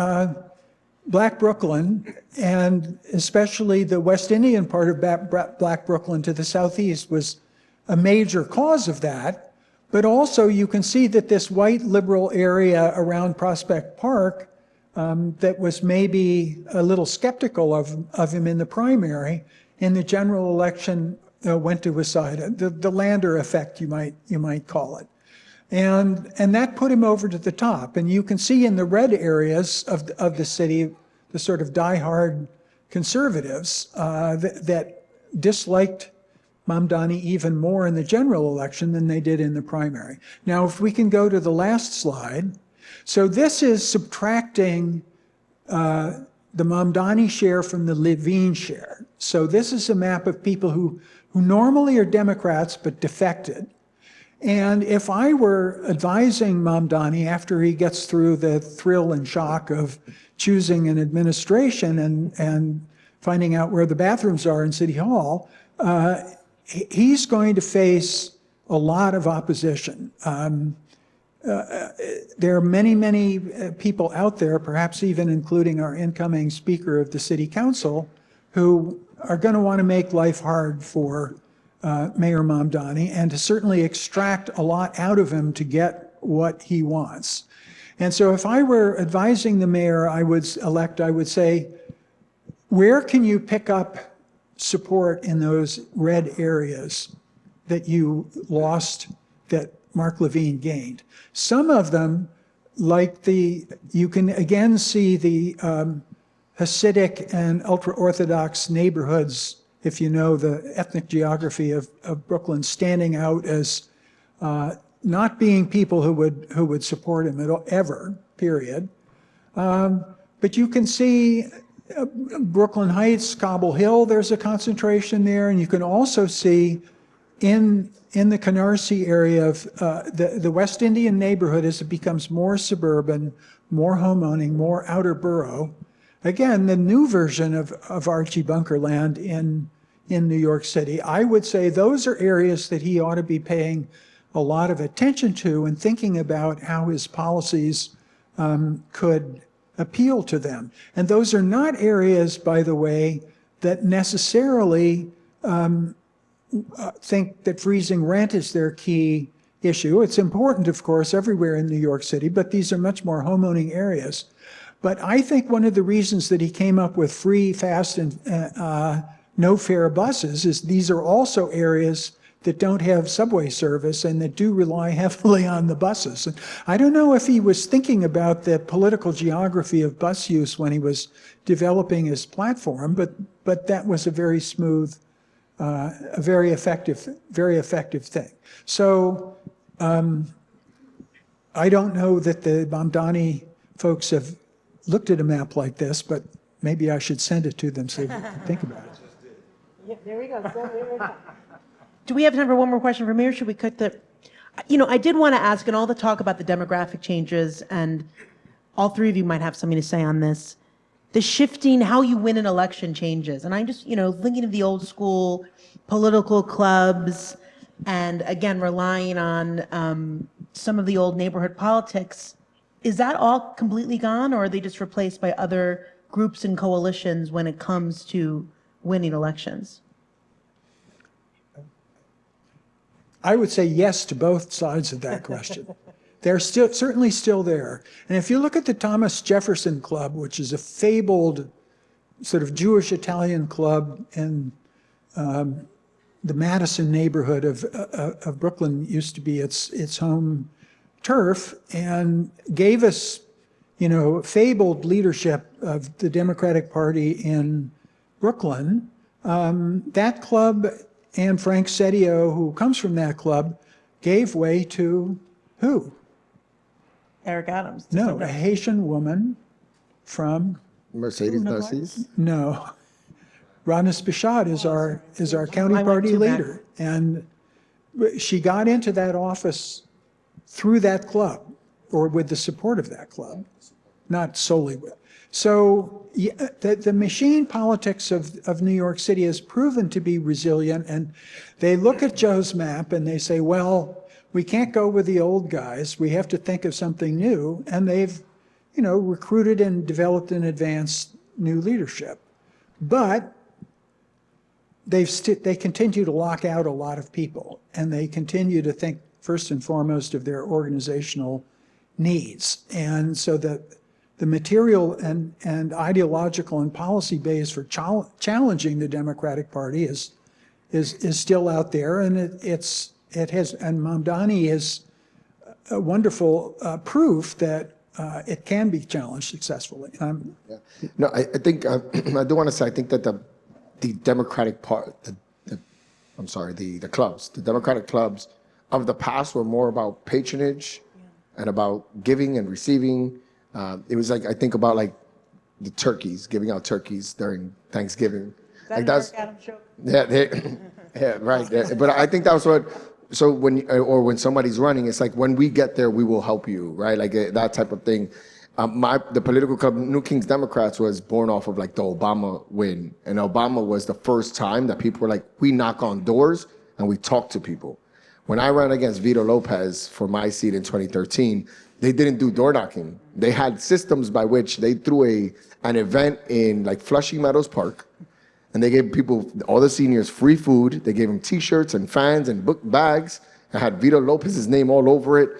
Black Brooklyn, and especially the West Indian part of Black Brooklyn to the southeast, was a major cause of that. But also you can see that this white liberal area around Prospect Park that was maybe a little skeptical of him in the primary, in the general election went to his side. The Lander effect, you might call it. And that put him over to the top. And you can see in the red areas of the city, the sort of diehard conservatives that disliked Mamdani even more in the general election than they did in the primary. Now, if we can go to the last slide. So this is subtracting the Mamdani share from the Levine share. So this is a map of people who normally are Democrats but defected. And if I were advising Mamdani after he gets through the thrill and shock of choosing an administration and finding out where the bathrooms are in City Hall, he's going to face a lot of opposition. There are many people out there, perhaps even including our incoming Speaker of the City Council, who are going to want to make life hard for Mayor Mamdani and to certainly extract a lot out of him to get what he wants. And so if I were advising the mayor I would say, where can you pick up support in those red areas that you lost, that Mark Levine gained? Some of them, like you can again see the Hasidic and ultra-Orthodox neighborhoods, if you know the ethnic geography of Brooklyn, standing out as not being people who would support him ever, period. But you can see Brooklyn Heights, Cobble Hill, there's a concentration there, and you can also see in the Canarsie area of the West Indian neighborhood, as it becomes more suburban, more homeowning, more outer borough. Again, the new version of Archie Bunkerland in New York City. I would say those are areas that he ought to be paying a lot of attention to and thinking about how his policies could appeal to them. And those are not areas, by the way, that necessarily think that freezing rent is their key issue. It's important, of course, everywhere in New York City, but these are much more home-owning areas. But I think one of the reasons that he came up with free, fast, and no-fare buses is these are also areas that don't have subway service and that do rely heavily on the buses. And I don't know if he was thinking about the political geography of bus use when he was developing his platform, but that was a very smooth, a very effective thing. So I don't know that the Mamdani folks have looked at a map like this, but maybe I should send it to them so they can think about it. Yeah, there we go. Do we have time for one more question from here? Should we cut the, I did want to ask, in all the talk about the demographic changes, and all three of you might have something to say on this, the shifting, how you win an election changes. And I'm just, thinking of the old school political clubs, and again, relying on some of the old neighborhood politics. Is that all completely gone, or are they just replaced by other groups and coalitions when it comes to winning elections? I would say yes to both sides of that question. They're certainly still there. And if you look at the Thomas Jefferson Club, which is a fabled sort of Jewish Italian club in the Madison neighborhood of Brooklyn, used to be its home turf, and gave us, fabled leadership of the Democratic Party in Brooklyn. That club and Frank Sedio, who comes from that club, gave way to who? Eric Adams. No, a Haitian woman from, Mercedes Narcisse? no, Ronis Bichad is our county party too bad. leader. And she got into that office through that club, or with the support of that club, not solely with. So the machine politics of New York City has proven to be resilient, and they look at Joe's map and they say, well, we can't go with the old guys. We have to think of something new. And they've, recruited and developed and advanced new leadership. But they continue to lock out a lot of people, and they continue to think first and foremost of their organizational needs. And so the material and ideological and policy base for challenging the Democratic Party is still out there, and and Mamdani is a wonderful proof that it can be challenged successfully. Yeah. No, I think I do want to say I think that the Democratic part, the clubs, the Democratic clubs of the past were more about patronage and about giving and receiving. It was like, I think about like the turkeys, giving out turkeys during Thanksgiving. That's yeah, right. But I think that was what. So when somebody's running, it's like, when we get there, we will help you, right? Like that type of thing. The political club, New Kings Democrats, was born off of like the Obama win, and Obama was the first time that people were like, we knock on doors and we talk to people. When I ran against Vito Lopez for my seat in 2013, they didn't do door knocking. They had systems by which they threw an event in like Flushing Meadows Park, and they gave people, all the seniors, free food. They gave them T-shirts and fans and book bags. It had Vito Lopez's name all over it.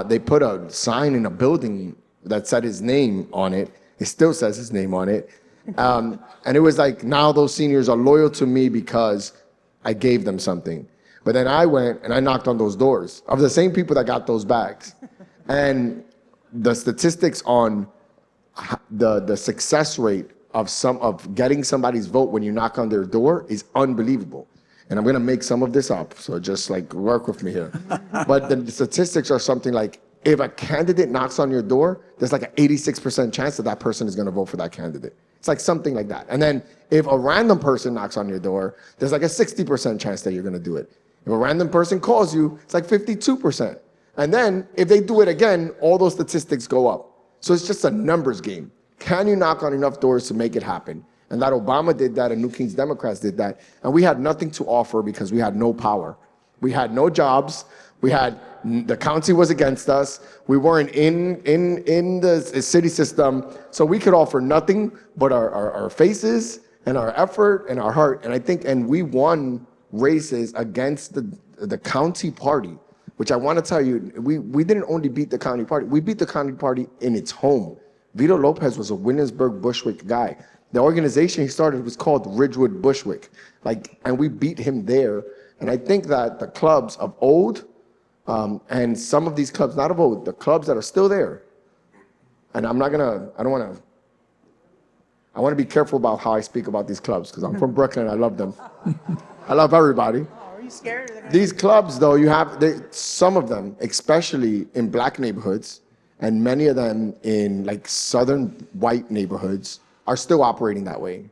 They put a sign in a building that said his name on it. It still says his name on it. And it was like, now those seniors are loyal to me because I gave them something. But then I went and I knocked on those doors of the same people that got those bags. And the statistics on the success rate of getting somebody's vote when you knock on their door is unbelievable. And I'm gonna make some of this up, so just like work with me here. But the statistics are something like, if a candidate knocks on your door, there's like an 86% chance that that person is gonna vote for that candidate. It's like something like that. And then if a random person knocks on your door, there's like a 60% chance that you're gonna do it. If a random person calls you, it's like 52%. And then if they do it again, all those statistics go up. So it's just a numbers game. Can you knock on enough doors to make it happen? And that Obama did that, and New Kings Democrats did that. And we had nothing to offer because we had no power. We had no jobs. The county was against us. We weren't in the city system. So we could offer nothing but our faces and our effort and our heart. And I think, and we won races against the county party which I want to tell you, we didn't only beat the county party, we beat the county party in its home. Vito Lopez was a Williamsburg Bushwick guy. The organization he started was called Ridgewood Bushwick, and we beat him there. And I think that the clubs of old, and some of these clubs, not of old, the clubs that are still there, and I want to be careful about how I speak about these clubs, because I'm from Brooklyn, I love them. I love everybody. Are you scared? These clubs, though, some of them, especially in black neighborhoods, and many of them in like southern white neighborhoods, are still operating that way.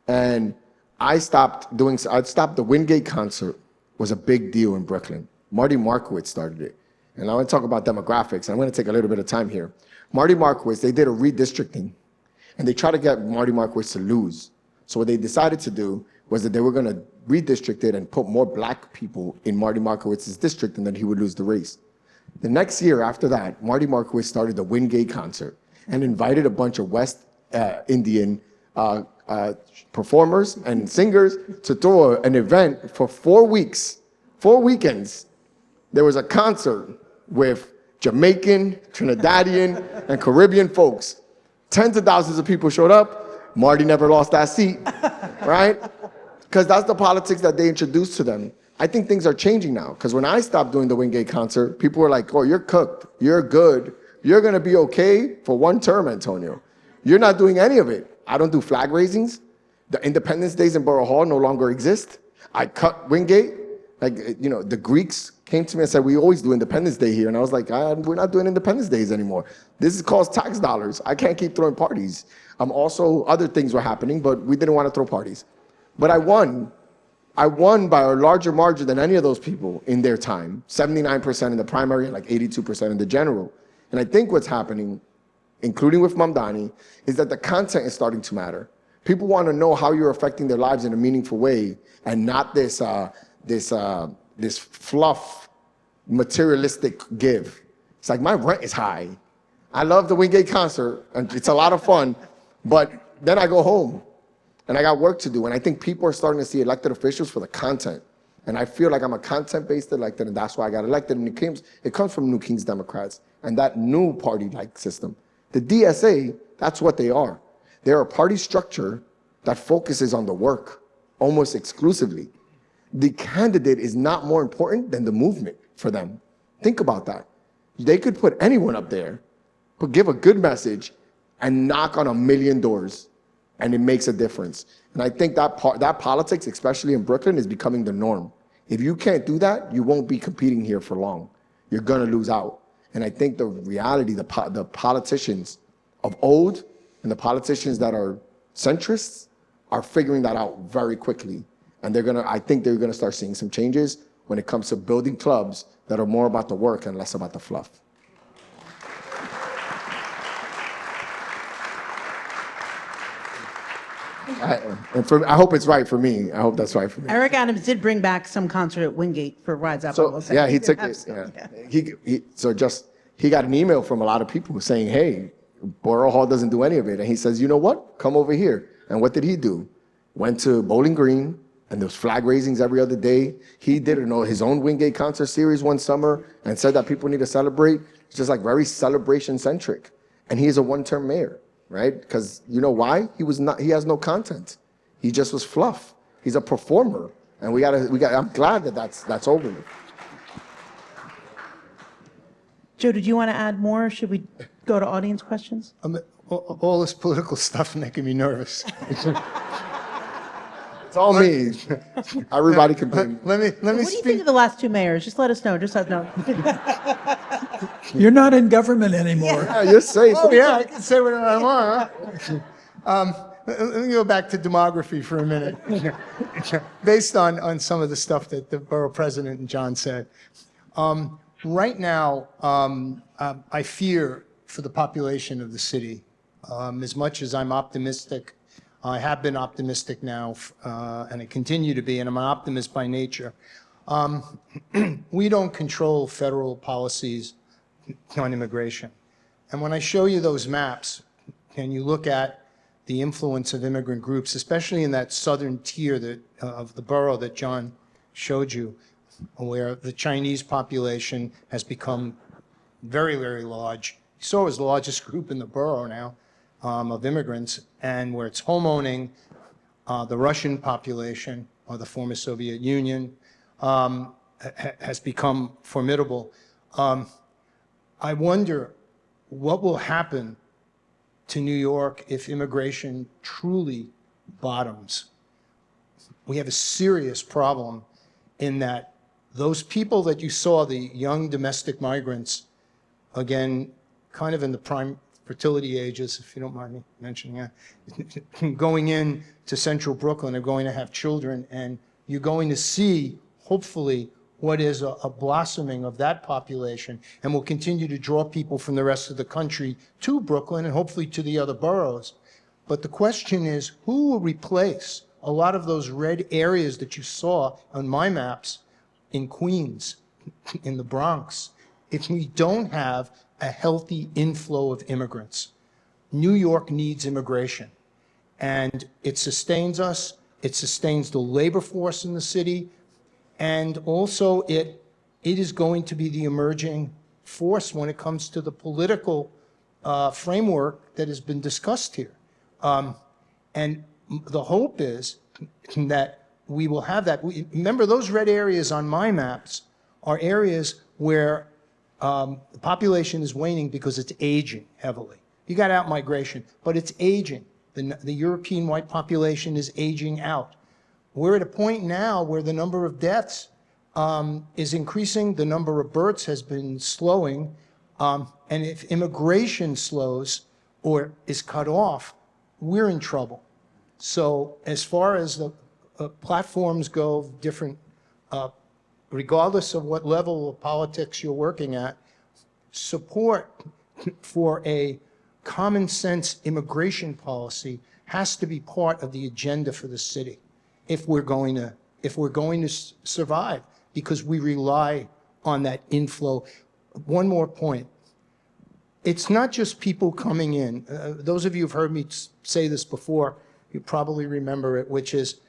And I stopped the Wingate concert was a big deal in Brooklyn. Marty Markowitz started it. And I want to talk about demographics. I'm going to take a little bit of time here. Marty Markowitz, they did a redistricting, and they tried to get Marty Markowitz to lose. So what they decided to do was that they were going to redistrict it and put more black people in Marty Markowitz's district, and then he would lose the race. The next year after that, Marty Markowitz started the Wingate concert and invited a bunch of West Indian performers and singers to throw an event for 4 weeks, 4 weekends. There was a concert with Jamaican, Trinidadian, and Caribbean folks. Tens of thousands of people showed up. Marty never lost that seat, right? Because that's the politics that they introduced to them. I think things are changing now, because when I stopped doing the Wingate concert, people were like, oh, you're cooked, you're good, you're gonna be okay for one term, Antonio. You're not doing any of it. I don't do flag raisings. The Independence Days in Borough Hall no longer exist. I cut Wingate. The Greeks came to me and said, we always do Independence Day here. And I was like, we're not doing Independence Days anymore. This costs tax dollars. I can't keep throwing parties. Also, other things were happening, but we didn't want to throw parties. But I won. I won by a larger margin than any of those people in their time, 79% in the primary and like 82% in the general. And I think what's happening, including with Mamdani, is that the content is starting to matter. People want to know how you're affecting their lives in a meaningful way, and not this fluff, materialistic give. It's like, my rent is high. I love the Wingate concert, and it's a lot of fun, but then I go home, and I got work to do. And I think people are starting to see elected officials for the content. And I feel like I'm a content-based elected, and that's why I got elected. And it comes from New Kings Democrats and that new party-like system. The DSA, that's what they are. They're a party structure that focuses on the work almost exclusively. The candidate is not more important than the movement for them. Think about that. They could put anyone up there, but give a good message and knock on 1 million doors, and it makes a difference. And I think that politics, especially in Brooklyn, is becoming the norm. If you can't do that, you won't be competing here for long. You're gonna lose out. And I think the reality, the politicians of old and the politicians that are centrists are figuring that out very quickly. And I think they're gonna start seeing some changes when it comes to building clubs that are more about the work and less about the fluff. I hope it's right for me. I hope that's right for me. Eric Adams did bring back some concert at Wingate for Rides Out. So yeah, he took it. Yeah. He got an email from a lot of people saying, "Hey, Borough Hall doesn't do any of it," and he says, "You know what? Come over here." And what did he do? Went to Bowling Green, and there was flag raisings every other day. He did his own Wingate concert series one summer and said that people need to celebrate. It's just like very celebration centric, and he is a one-term mayor. Right? Because you know why? He has no content. He just was fluff. He's a performer. And I'm glad that that's over with. Joe, did you want to add more? Should we go to audience questions? All this political stuff making me nervous. It's all me. Everybody can blame me. Let me What do you think of the last two mayors? Just let us know. Just let us know. You're not in government anymore. Yeah, you're safe. Oh, yeah, I can say whatever I want. Huh? Let me go back to demography for a minute. Based on some of the stuff that the borough president and John said. Right now, I fear for the population of the city. As much as I'm optimistic, I have been optimistic now, and I continue to be, and I'm an optimist by nature. We don't control federal policies on immigration. And when I show you those maps, and you look at the influence of immigrant groups, especially in that southern tier of the borough that John showed you, where the Chinese population has become very, very large. So is the largest group in the borough now of immigrants, and where it's homeowning, the Russian population, or the former Soviet Union, has become formidable. I wonder what will happen to New York if immigration truly bottoms. We have a serious problem in that those people that you saw, the young domestic migrants, again, kind of in the prime fertility ages, if you don't mind me mentioning that, going in to central Brooklyn are going to have children, and you're going to see, hopefully, what is a blossoming of that population, and will continue to draw people from the rest of the country to Brooklyn and hopefully to the other boroughs. But the question is, who will replace a lot of those red areas that you saw on my maps in Queens, in the Bronx, if we don't have a healthy inflow of immigrants? New York needs immigration, and it sustains us, it sustains the labor force in the city, and also it is going to be the emerging force when it comes to the political framework that has been discussed here. And the hope is that we will have that. Remember, those red areas on my maps are areas where the population is waning because it's aging heavily. You got out migration, but it's aging. The European white population is aging out. We're at a point now where the number of deaths is increasing, the number of births has been slowing, and if immigration slows or is cut off, we're in trouble. So as far as the platforms go, different, regardless of what level of politics you're working at, support for a common sense immigration policy has to be part of the agenda for the city if we're going to survive, because we rely on that inflow. One more point. It's not just people coming in. Those of you who've heard me say this before, you probably remember it, which is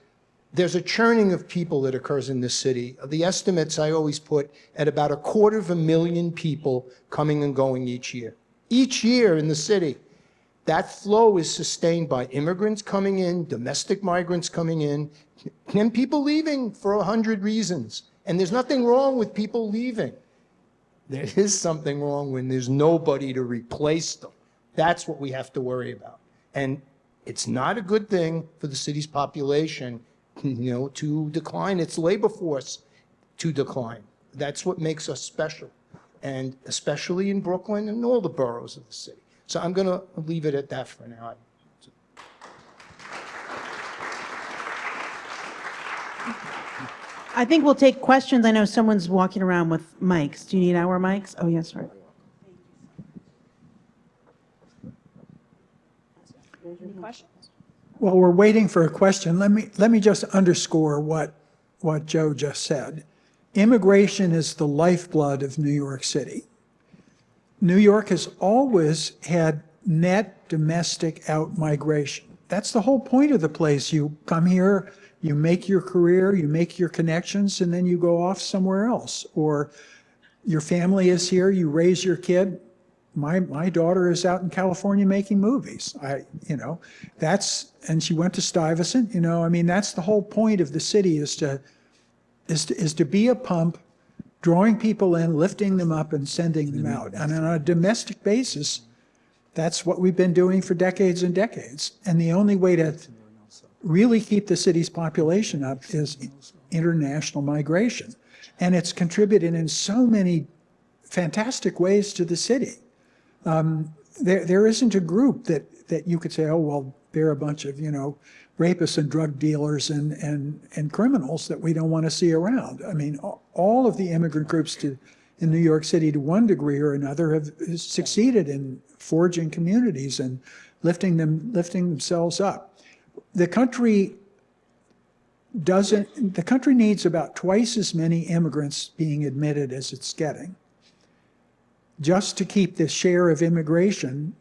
there's a churning of people that occurs in this city. The estimates I always put at about 250,000 people coming and going each year. Each year in the city. That flow is sustained by immigrants coming in, domestic migrants coming in, and people leaving for 100 reasons. And there's nothing wrong with people leaving. There is something wrong when there's nobody to replace them. That's what we have to worry about. And it's not a good thing for the city's population, to decline, its labor force to decline. That's what makes us special, and especially in Brooklyn and all the boroughs of the city. So I'm going to leave it at that for now. I think we'll take questions. I know someone's walking around with mics. Do you need our mics? Oh, yes, right. While we're waiting for a question, let me just underscore what Joe just said. Immigration is the lifeblood of New York City. New York has always had net domestic outmigration. That's the whole point of the place. You come here, you make your career, you make your connections, and then you go off somewhere else. Or your family is here, you raise your kid. My daughter is out in California making movies. And she went to Stuyvesant. That's the whole point of the city is to be a pump, drawing people in, lifting them up, and sending them out. And on a domestic basis, that's what we've been doing for decades and decades. And the only way to really keep the city's population up is international migration. And it's contributed in so many fantastic ways to the city. There isn't a group that you could say, oh, well, they're a bunch of, rapists and drug dealers and criminals that we don't want to see around. All of the immigrant groups in New York City, to one degree or another, have succeeded in forging communities and lifting themselves up. The country needs about twice as many immigrants being admitted as it's getting, just to keep the share of immigration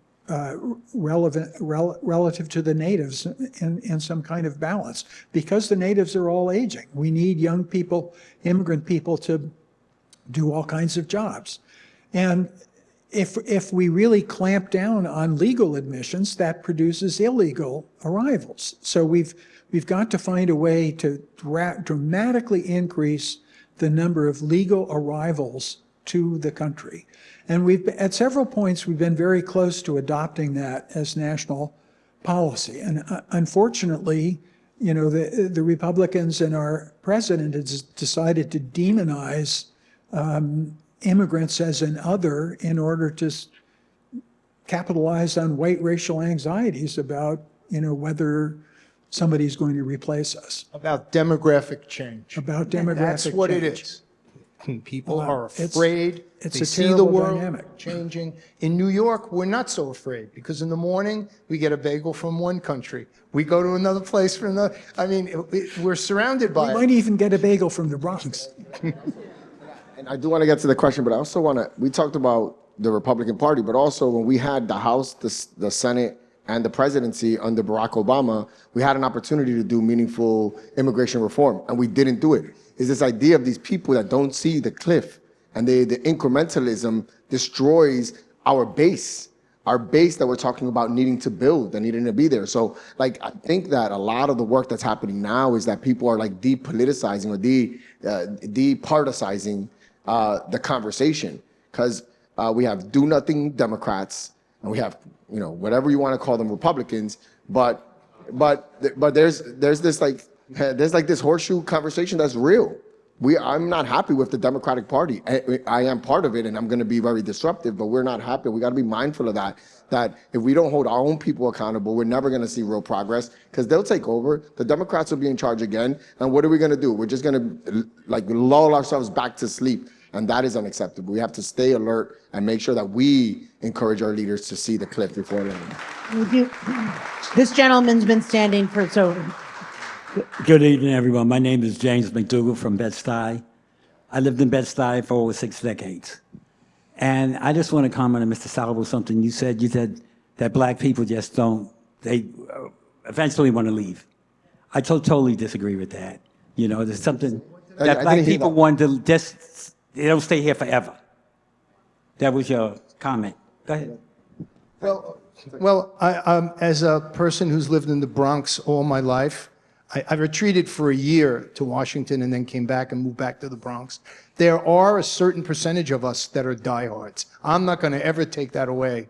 relative to the natives in some kind of balance. Because the natives are all aging, we need young people, immigrant people, to do all kinds of jobs. And if we really clamp down on legal admissions, that produces illegal arrivals. So we've got to find a way to dramatically increase the number of legal arrivals to the country. And at several points, we've been very close to adopting that as national policy. And unfortunately, the Republicans and our president has decided to demonize immigrants as an other in order to capitalize on white racial anxieties about, whether somebody's going to replace us. About demographic change. About demographic That's what it change. is. People are It's afraid. a They see the terrible world dynamic. changing. In New York, we're not so afraid because in the morning, we get a bagel from one country. We go to another place for another. I mean, we're surrounded We by might it. even get a bagel from the Bronx. And I do want to get to the question, but I also want to, we talked about the Republican Party, but also when we had the House, the Senate, and the presidency under Barack Obama, we had an opportunity to do meaningful immigration reform, and we didn't do it. Is this idea of these people that don't see the cliff, and the incrementalism destroys our base that we're talking about needing to build and needing to be there. So I think that a lot of the work that's happening now is that people are depoliticizing or departicizing the conversation, because we have do-nothing Democrats and we have whatever you want to call them Republicans, but there's this this horseshoe conversation that's real. I'm not happy with the Democratic Party. I am part of it, and I'm going to be very disruptive, but we're not happy. We got to be mindful of that if we don't hold our own people accountable, we're never going to see real progress, because they'll take over. The Democrats will be in charge again, and what are we going to do? We're just going to lull ourselves back to sleep, and that is unacceptable. We have to stay alert and make sure that we encourage our leaders to see the cliff before it ends. This gentleman's been standing for Good evening, everyone. My name is James McDougall from Bed-Stuy. I lived in Bed-Stuy for over 6 decades. And I just want to comment on Mr. Salvo, something you said. You said that black people just don't, they eventually want to leave. I totally disagree with that. There's something that black people want to they don't stay here forever. That was your comment. Go ahead. Well, as a person who's lived in the Bronx all my life, I retreated for a year to Washington and then came back and moved back to the Bronx. There are a certain percentage of us that are diehards. I'm not going to ever take that away.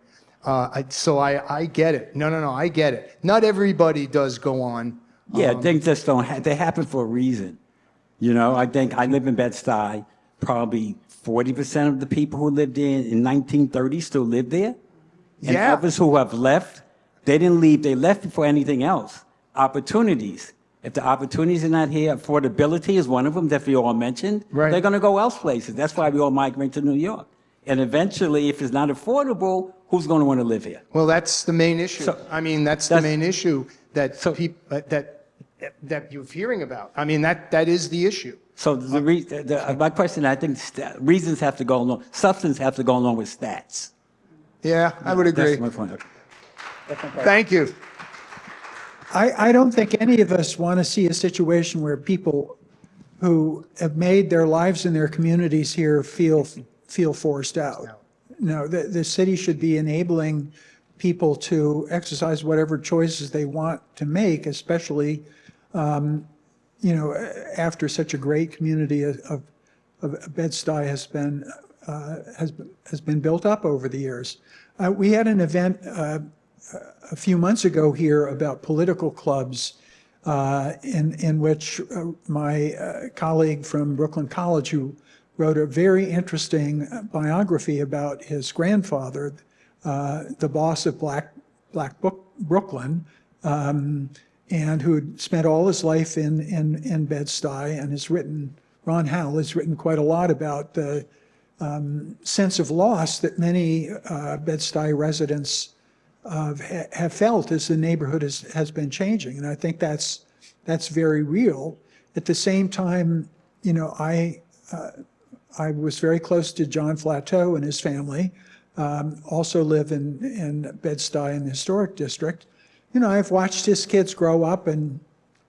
So I get it. No, I get it. Not everybody does go on. Yeah, things just don't they happen for a reason. I think I live in Bed-Stuy. Probably 40% of the people who lived there in 1930 still live there. And Yeah. others who have left, they didn't leave. They left before anything else. Opportunities. If the opportunities are not here, affordability is one of them that we all mentioned. Right. They're going to go else places. That's why we all migrate to New York. And eventually, if it's not affordable, who's going to want to live here? Well, that's the main issue. So- That's the main issue that that you're hearing about. That is the issue. So my question, I think reasons have to go along, substance have to go along with stats. Yeah, I would agree. That's my point. Thank you. I don't think any of us want to see a situation where people who have made their lives in their communities here feel forced out. No, the city should be enabling people to exercise whatever choices they want to make, especially, after such a great community of Bed-Stuy has been built up over the years. We had an event a few months ago here about political clubs, in which my colleague from Brooklyn College, who wrote a very interesting biography about his grandfather, the boss of Black Brooklyn, and who had spent all his life in Bed-Stuy, and has written, Ron Howell has written quite a lot about the sense of loss that many Bed-Stuy residents have felt as the neighborhood has been changing. And I think that's very real. At the same time, I was very close to John Flatteau and his family. also live in Bed-Stuy in the historic district. You know, I've watched his kids grow up and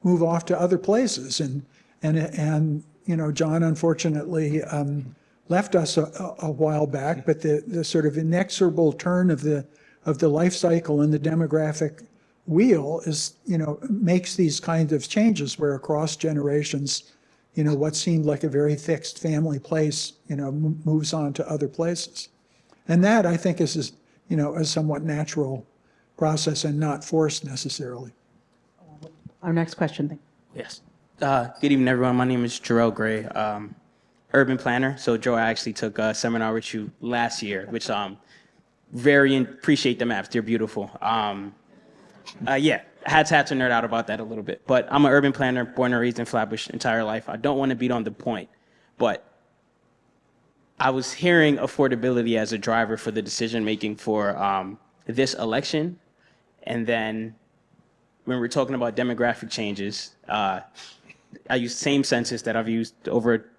move off to other places. And you know, John unfortunately left us a while back, but the sort of inexorable turn of the life cycle and the demographic wheel is, you know, makes these kinds of changes where across generations, you know, what seemed like a very fixed family place, you know, moves on to other places. And that, I think, is, you know, a somewhat natural process and not forced necessarily. Our next question. Yes. Good evening, everyone. My name is Jarrell Gray, urban planner. So, Joe, I actually took a seminar with you last year, which very appreciate the maps. They're beautiful. Yeah, I had to nerd out about that a little bit. But I'm an urban planner, born and raised in Flatbush entire life. I don't want to beat on the point, but I was hearing affordability as a driver for the decision making for this election. And then when we're talking about demographic changes, I use same census that I've used. Over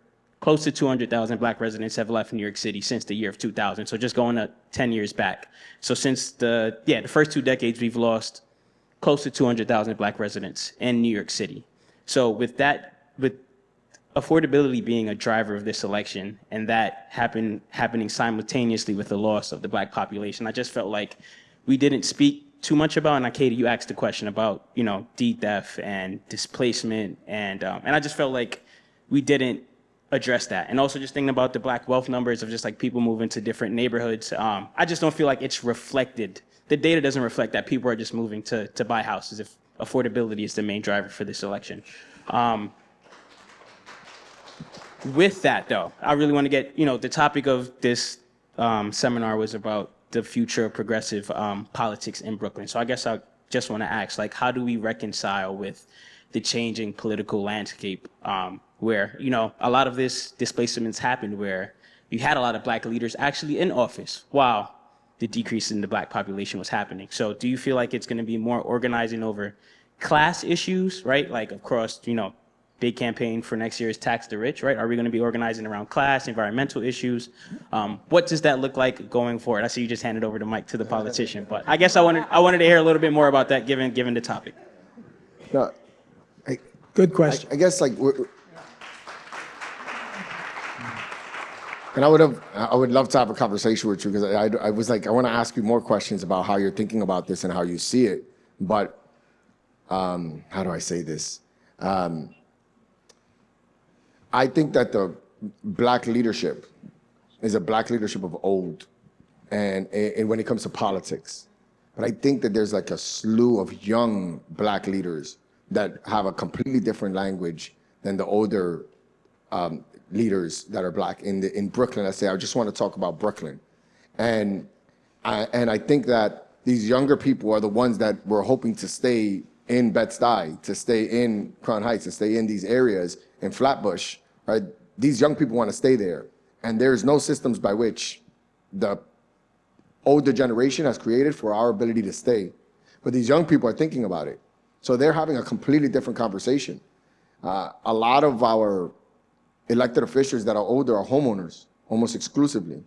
close to 200,000 Black residents have left New York City since the year of 2000. So just going 10 years back. So since the first 2 decades, we've lost close to 200,000 Black residents in New York City. So with affordability being a driver of this election, and that happening simultaneously with the loss of the Black population, I just felt like we didn't speak too much about. And Katie, you asked a question about, you know, DTF and displacement, and I just felt like we didn't address that. And also just thinking about the Black wealth numbers of just like people moving to different neighborhoods, I just don't feel like it's reflected. The data doesn't reflect that people are just moving to buy houses if affordability is the main driver for this election. With that, though, I really want to get, you know, the topic of this seminar was about the future of progressive politics in Brooklyn. So I guess I just want to ask, like, how do we reconcile with the changing political landscape where, you know, a lot of this displacements happened where you had a lot of Black leaders actually in office while the decrease in the Black population was happening. So do you feel like it's going to be more organizing over class issues, right? Like, of course, you know, big campaign for next year is tax the rich, right? Are we going to be organizing around class, environmental issues? What does that look like going forward? I see you just handed over the mic to the politician, but I guess I wanted to hear a little bit more about that given the topic. No, Good question. I guess like, and I would love to have a conversation with you because I was like, I want to ask you more questions about how you're thinking about this and how you see it. But how do I say this? I think that the Black leadership is a Black leadership of old, and when it comes to politics. But I think that there's like a slew of young Black leaders that have a completely different language than the older leaders that are Black in Brooklyn. I just want to talk about Brooklyn, and I think that these younger people are the ones that we're hoping to stay in Bed-Stuy, to stay in Crown Heights, to stay in these areas in Flatbush, right? These young people want to stay there, and there's no systems by which the older generation has created for our ability to stay. But these young people are thinking about it, so they're having a completely different conversation. A lot of our elected officials that are older are homeowners, almost exclusively.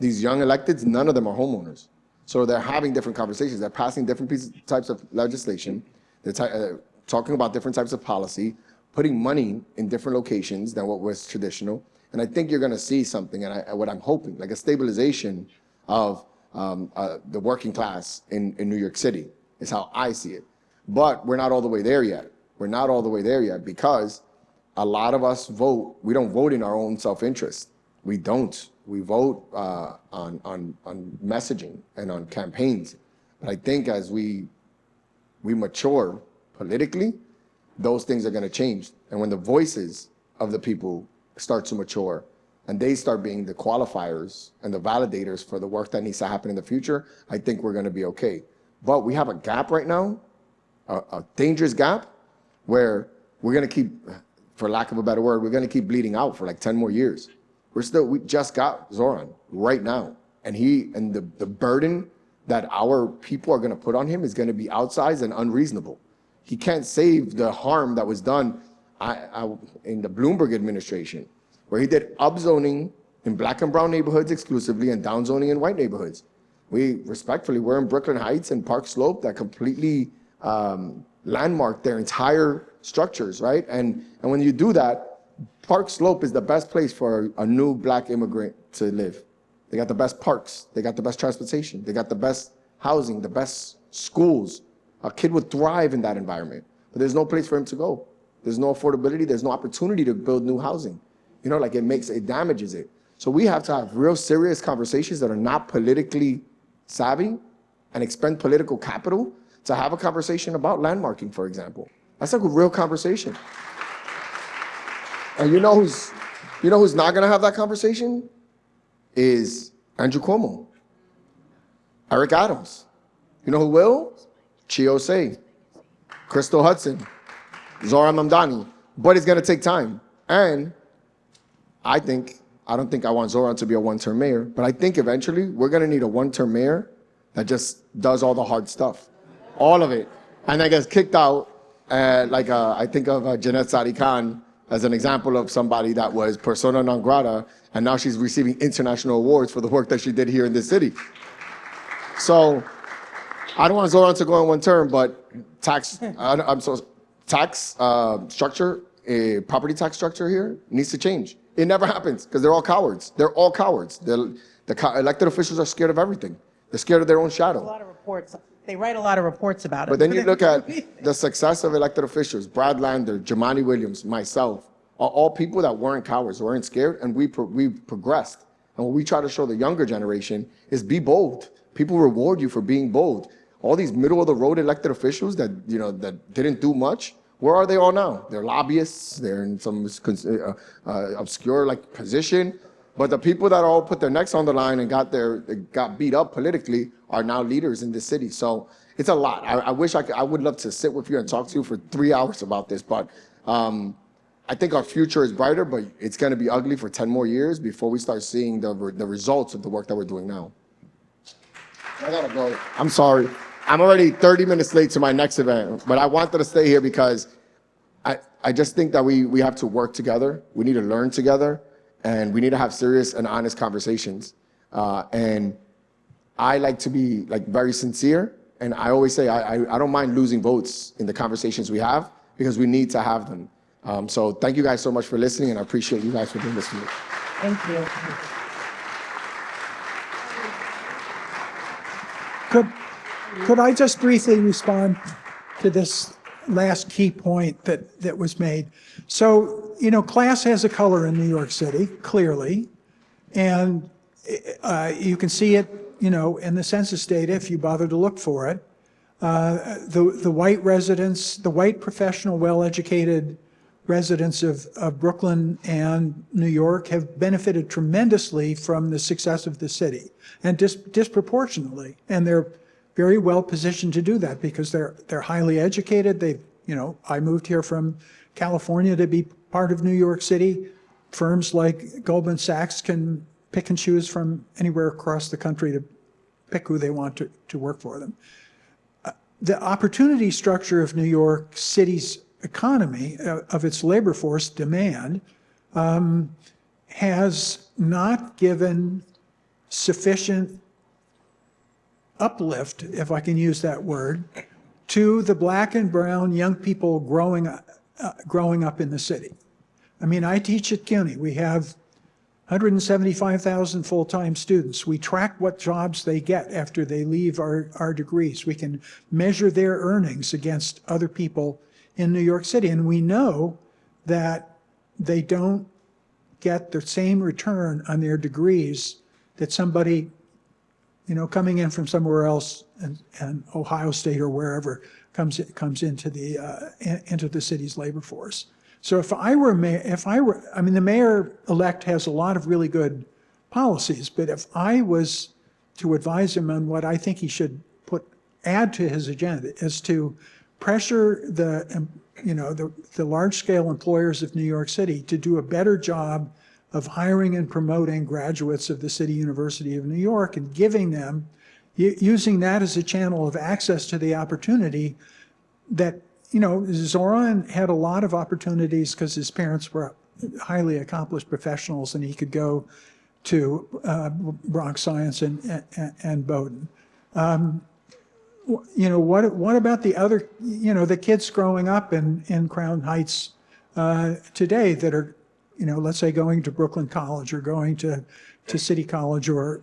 These young electeds, none of them are homeowners. So they're having different conversations. They're passing different types of legislation. They're talking about different types of policy, putting money in different locations than what was traditional. And I think you're going to see something, and what I'm hoping, like a stabilization of the working class in New York City is how I see it. But we're not all the way there yet. We're not all the way there yet because a lot of us vote. We don't vote in our own self-interest. We don't. We vote on messaging and on campaigns. But I think as we mature politically, those things are going to change. And when the voices of the people start to mature and they start being the qualifiers and the validators for the work that needs to happen in the future, I think we're going to be okay. But we have a gap right now, a dangerous gap, where we're going to keep, for lack of a better word, we're going to keep bleeding out for like 10 more years. We just got Zohran right now. And the burden that our people are going to put on him is going to be outsized and unreasonable. He can't save the harm that was done in the Bloomberg administration, where he did upzoning in black and brown neighborhoods exclusively and downzoning in white neighborhoods. We're in Brooklyn Heights and Park Slope that completely landmark their entire structures, right? And when you do that, Park Slope is the best place for a new black immigrant to live. They got the best parks, they got the best transportation, they got the best housing, the best schools. A kid would thrive in that environment, but there's no place for him to go. There's no affordability, there's no opportunity to build new housing. You know, like it damages it. So we have to have real serious conversations that are not politically savvy and expend political capital to have a conversation about landmarking, for example. That's a real conversation. And you know who's not gonna have that conversation? Is Andrew Cuomo, Eric Adams. You know who will? Chiosei, Crystal Hudson, Zohran Mamdani. But it's gonna take time. And I don't think I want Zohran to be a one-term mayor, but I think eventually we're gonna need a one-term mayor that just does all the hard stuff, all of it, and then gets kicked out. I think of Jeanette Sadi Khan as an example of somebody that was persona non grata, and now she's receiving international awards for the work that she did here in this city. So I don't want Zohran to go in one term, but tax structure, property tax structure here needs to change. It never happens because they're all cowards. They're all cowards. Elected officials are scared of everything. They're scared of their own A shadow. lot of reports. They write a lot of reports about it. But then you look at the success of elected officials, Brad Lander, Jamani Williams, myself, are all people that weren't cowards, weren't scared, and we progressed. And what we try to show the younger generation is be bold. People reward you for being bold. All these middle of the road elected officials that didn't do much, where are they all now? They're lobbyists, they're in some obscure position. But the people that all put their necks on the line and got beat up politically are now leaders in this city. So it's a lot. I would love to sit with you and talk to you for 3 hours about this, but I think our future is brighter, but it's gonna be ugly for 10 more years before we start seeing the results of the work that we're doing now. I gotta go. I'm sorry. I'm already 30 minutes late to my next event, but I wanted to stay here because I just think that we have to work together. We need to learn together. And we need to have serious and honest conversations. And I like to be very sincere. And I always say I don't mind losing votes in the conversations we have because we need to have them. So thank you guys so much for listening, and I appreciate you guys for doing this for me. Thank you. Could I just briefly respond to this last key point that was made? So, class has a color in New York City, clearly, and you can see it, in the census data if you bother to look for it. The white residents, the white professional, well-educated residents of Brooklyn and New York have benefited tremendously from the success of the city, and disproportionately, and they're very well positioned to do that because they're highly educated. I moved here from California to be part of New York City. Firms like Goldman Sachs can pick and choose from anywhere across the country to pick who they want to work for them. The opportunity structure of New York City's economy, of its labor force demand, has not given sufficient uplift, if I can use that word, to the black and brown young people growing up in the city. I mean, I teach at CUNY. We have 175,000 full-time students. We track what jobs they get after they leave our degrees. We can measure their earnings against other people in New York City. And we know that they don't get the same return on their degrees that somebody coming in from somewhere else, and Ohio State or wherever comes into the city's labor force. So if I were mayor, the mayor-elect has a lot of really good policies, but if I was to advise him on what I think he should add to his agenda, is to pressure the large-scale employers of New York City to do a better job of hiring and promoting graduates of the City University of New York and giving them, using that as a channel of access to the opportunity that, Zohran had a lot of opportunities because his parents were highly accomplished professionals and he could go to Bronx Science and Bowdoin. What about the other, the kids growing up in Crown Heights today that are, let's say going to Brooklyn College or going to City College or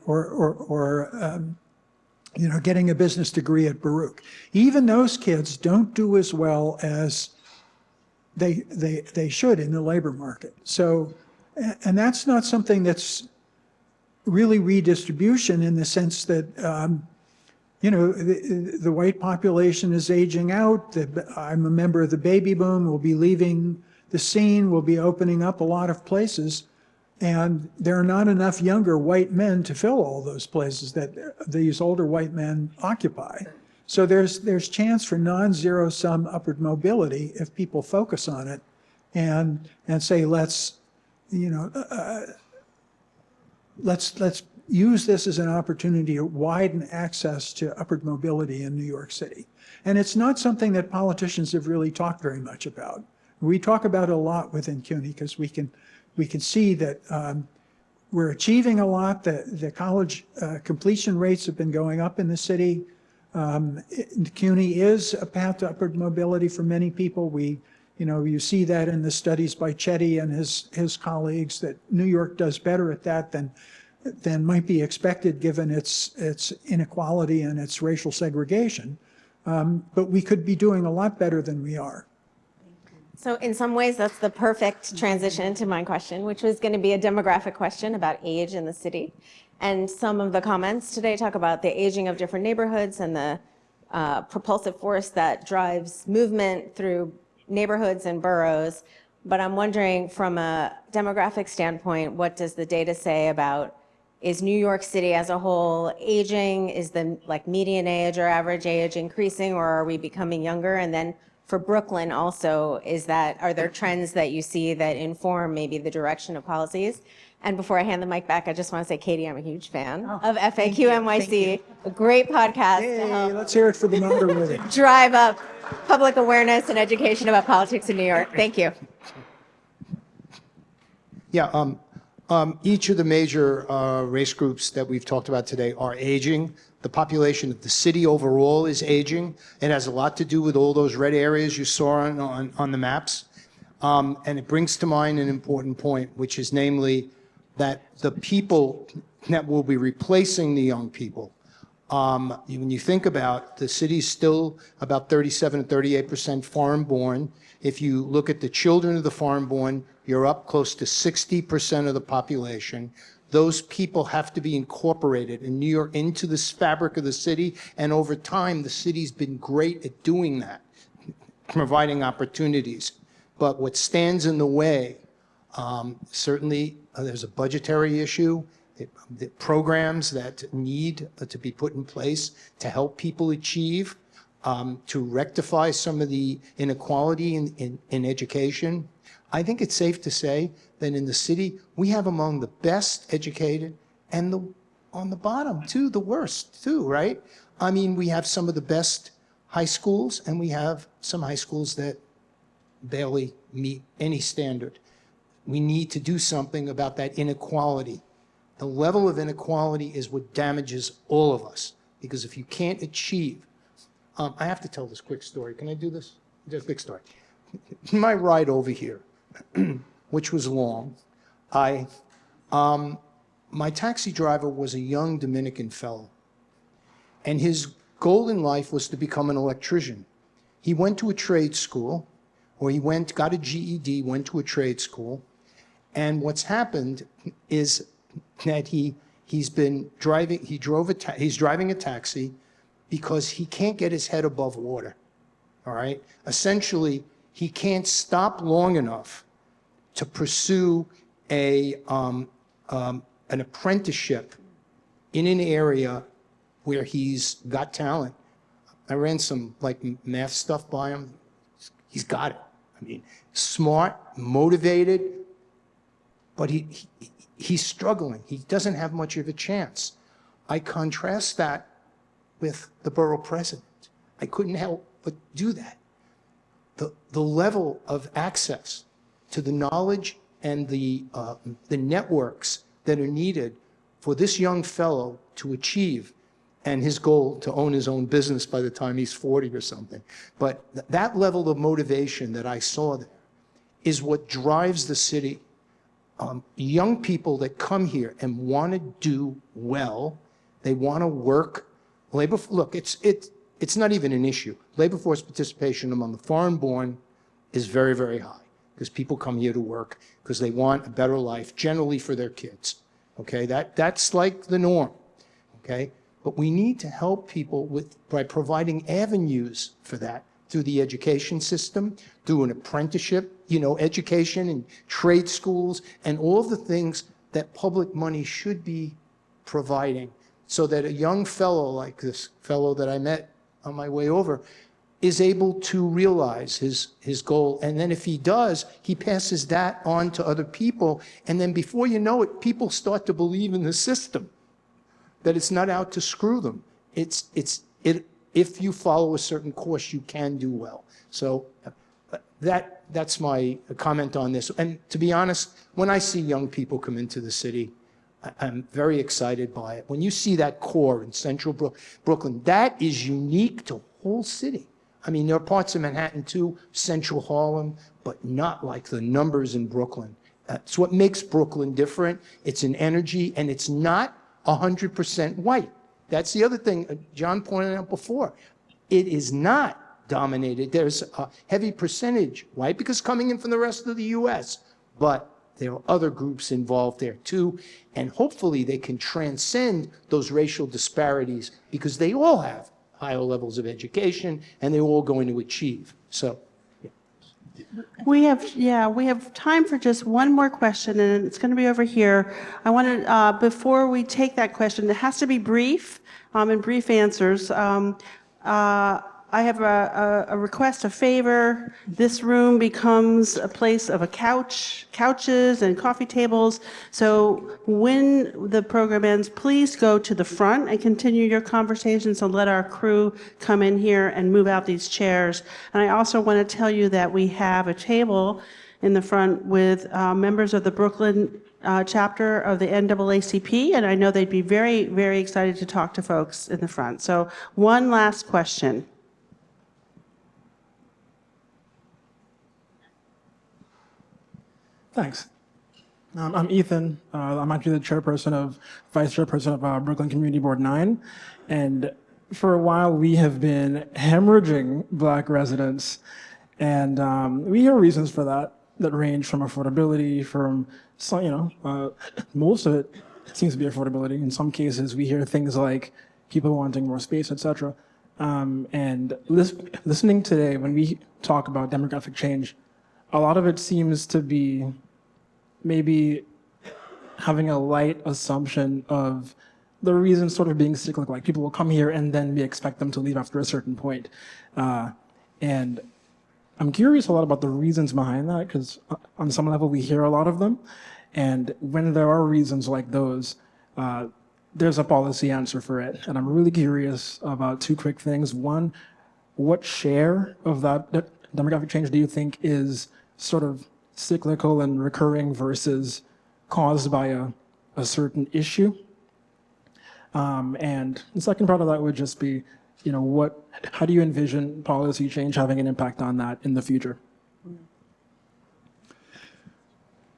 getting a business degree at Baruch. Even those kids don't do as well as they should in the labor market. So, and that's not something that's really redistribution in the sense that, the white population is aging out. I'm a member of the baby boom. We'll be leaving the scene. We'll be opening up a lot of places. And there are not enough younger white men to fill all those places that these older white men occupy. So there's chance for non-zero sum upward mobility if people focus on it and say, let's use this as an opportunity to widen access to upward mobility in New York City. And it's not something that politicians have really talked very much about. We talk about it a lot within CUNY because we can see that we're achieving a lot. The college completion rates have been going up in the city. CUNY is a path to upward mobility for many people. You see that in the studies by Chetty and his colleagues that New York does better at that than might be expected given its inequality and its racial segregation. But we could be doing a lot better than we are. So in some ways, that's the perfect transition to my question, which was going to be a demographic question about age in the city. And some of the comments today talk about the aging of different neighborhoods and the propulsive force that drives movement through neighborhoods and boroughs. But I'm wondering, from a demographic standpoint, what does the data say about, is New York City as a whole aging? Is the median age or average age increasing, or are we becoming younger? And then for Brooklyn also, are there trends that you see that inform maybe the direction of policies? And before I hand the mic back, I just want to say, Katie, I'm a huge fan of FAQ NYC, a great podcast to Hey, help let's hear it for the moderator. drive up public awareness and education about politics in New York. Thank you. Yeah, each of the major race groups that we've talked about today are aging. The population of the city overall is aging. It has a lot to do with all those red areas you saw on the maps. And it brings to mind an important point, which is namely that the people that will be replacing the young people, when you think about the city's still about 37 to 38% foreign born. If you look at the children of the foreign born, you're up close to 60% of the population. Those people have to be incorporated in New York into this fabric of the city. And over time, the city's been great at doing that, providing opportunities. But what stands in the way, certainly there's a budgetary issue, the programs that need to be put in place to help people achieve, to rectify some of the inequality in education. I think it's safe to say that in the city, we have among the best educated and on the bottom too, the worst too, right? I mean, we have some of the best high schools and we have some high schools that barely meet any standard. We need to do something about that inequality. The level of inequality is what damages all of us, because if you can't achieve, I have to tell this quick story. Can I do this? Just a quick story. My ride over here, which was long, my taxi driver was a young Dominican fellow, and his goal in life was to become an electrician. He went to a trade school, or got a GED, went to a trade school, and what's happened is that he's driving a taxi because he can't get his head above water, all right? Essentially, he can't stop long enough to pursue an apprenticeship in an area where he's got talent. I ran some math stuff by him. He's got it. I mean, smart, motivated, but he's struggling. He doesn't have much of a chance. I contrast that with the borough president. I couldn't help but do that. The level of access to the knowledge and the networks that are needed for this young fellow to achieve, and his goal to own his own business by the time he's 40 or something. But that level of motivation that I saw there is what drives the city. Young people that come here and want to do well, they want to work. Look, it's not even an issue. Labor force participation among the foreign-born is very, very high because people come here to work because they want a better life, generally for their kids. Okay, that's like the norm. Okay, but we need to help people by providing avenues for that through the education system, through an apprenticeship, education and trade schools, and all of the things that public money should be providing, so that a young fellow like this fellow that I met on my way over is able to realize his goal. And then if he does, he passes that on to other people. And then before you know it, people start to believe in the system, that it's not out to screw them. If you follow a certain course, you can do well. So that's my comment on this. And to be honest, when I see young people come into the city, I'm very excited by it. When you see that core in central Brooklyn, that is unique to the whole city. I mean, there are parts of Manhattan too, central Harlem, but not like the numbers in Brooklyn. It's what makes Brooklyn different. It's an energy, and it's not 100% white. That's the other thing John pointed out before. It is not dominated. There's a heavy percentage white because coming in from the rest of the U.S., but there are other groups involved there too, and hopefully they can transcend those racial disparities because they all have higher levels of education and they're all going to achieve. So, We have time for just one more question, and it's going to be over here. I want to, before we take that question, it has to be brief, and brief answers. I have a request, a favor. This room becomes a place of couches and coffee tables. So when the program ends, please go to the front and continue your conversations, and let our crew come in here and move out these chairs. And I also want to tell you that we have a table in the front with members of the Brooklyn chapter of the NAACP, and I know they'd be very, very excited to talk to folks in the front. So one last question. Thanks. I'm Ethan. I'm actually the vice chairperson of Brooklyn Community Board 9. And for a while, we have been hemorrhaging Black residents. And we hear reasons for that range from affordability, from, most of it seems to be affordability. In some cases, we hear things like people wanting more space, et cetera. And listening today, when we talk about demographic change, a lot of it seems to be maybe having a light assumption of the reasons sort of being cyclical. Like people will come here and then we expect them to leave after a certain point. And I'm curious a lot about the reasons behind that, because on some level we hear a lot of them. And when there are reasons like those, there's a policy answer for it. And I'm really curious about two quick things. One, what share of that demographic change do you think is sort of cyclical and recurring versus caused by a certain issue? And the second part of that would just be, how do you envision policy change having an impact on that in the future?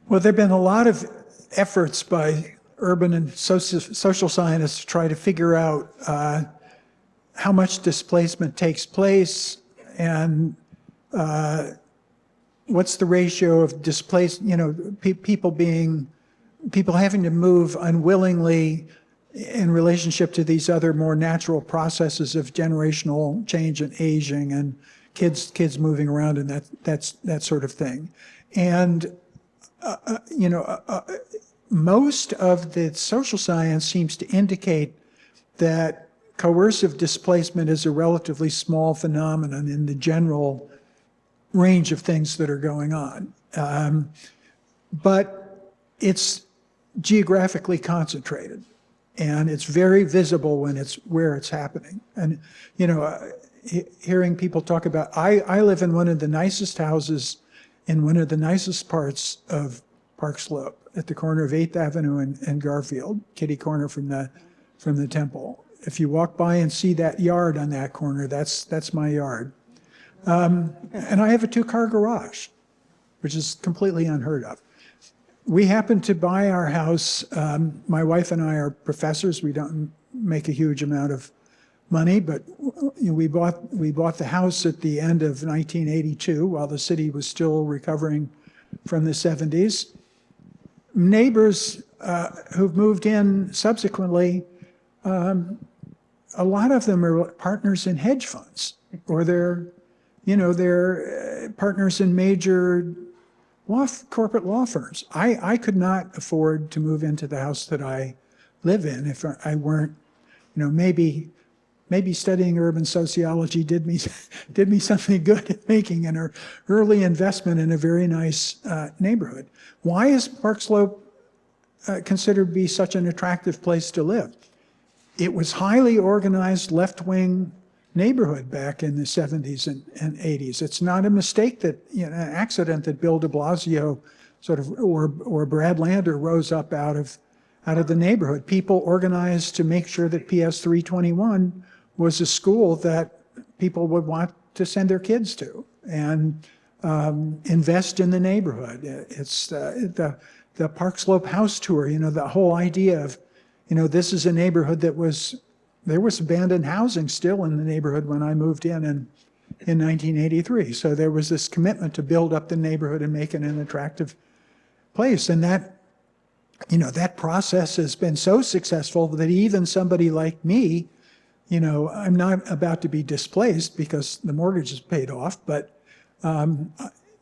Well, there have been a lot of efforts by urban and social scientists to try to figure out how much displacement takes place and what's the ratio of displaced, people having to move unwillingly in relationship to these other more natural processes of generational change and aging and kids moving around and that sort of thing. And, most of the social science seems to indicate that coercive displacement is a relatively small phenomenon in the general range of things that are going on. But it's geographically concentrated, and it's very visible when where it's happening. And, hearing people talk about, I live in one of the nicest houses in one of the nicest parts of Park Slope. at the corner of 8th Avenue and Garfield, kitty corner from the temple. If you walk by and see that yard on that corner, that's my yard. And I have a 2-car garage, which is completely unheard of. We happened to buy our house. My wife and I are professors. We don't make a huge amount of money, but we bought the house at the end of 1982 while the city was still recovering from the 70s. Neighbors who've moved in subsequently, a lot of them are partners in hedge funds, or they're partners in major corporate law firms. I could not afford to move into the house that I live in if I weren't, maybe studying urban sociology did me something good at making an early investment in a very nice neighborhood. Why is Park Slope considered to be such an attractive place to live? It was highly organized left-wing neighborhood back in the 70s and 80s. It's not a mistake that, an accident that Bill de Blasio or Brad Lander rose up out of the neighborhood. People organized to make sure that PS 321 was a school that people would want to send their kids to and invest in the neighborhood. It's the Park Slope house tour, the whole idea of, this is a neighborhood there was abandoned housing still in the neighborhood when I moved in 1983. So there was this commitment to build up the neighborhood and make it an attractive place. And that process has been so successful that even somebody like me, I'm not about to be displaced because the mortgage is paid off, but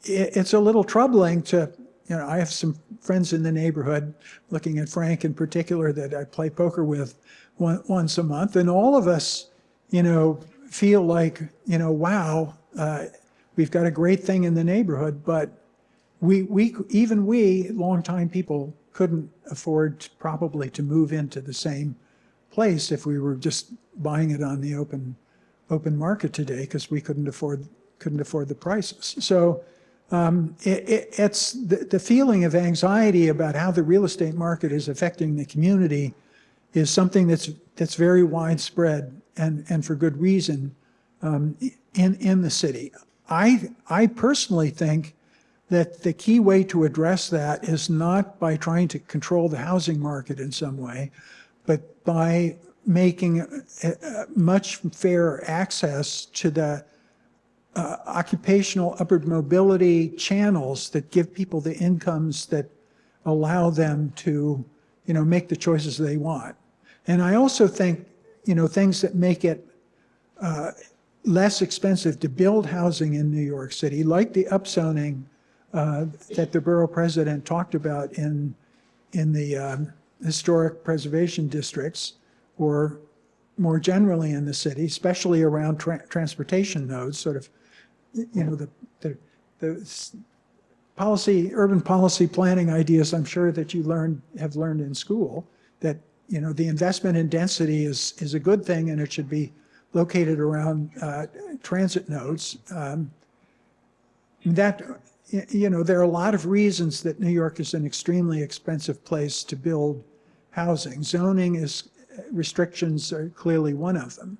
it's a little troubling to, I have some friends in the neighborhood, looking at Frank in particular, that I play poker with once a month, and all of us, feel like, wow, we've got a great thing in the neighborhood, but we longtime people couldn't afford probably to move into the same place if we were just buying it on the open market today, because we couldn't afford the prices. So it's the feeling of anxiety about how the real estate market is affecting the community is something that's very widespread and for good reason in the city. I personally think that the key way to address that is not by trying to control the housing market in some way, but by making much fairer access to the occupational upward mobility channels that give people the incomes that allow them to, make the choices they want. And I also think, things that make it less expensive to build housing in New York City, like the upzoning that the borough president talked about in the historic preservation districts, or more generally in the city, especially around transportation nodes, sort of, the urban policy planning ideas I'm sure that you have learned in school, that, the investment in density is a good thing and it should be located around transit nodes. There are a lot of reasons that New York is an extremely expensive place to build housing. Zoning restrictions are clearly one of them.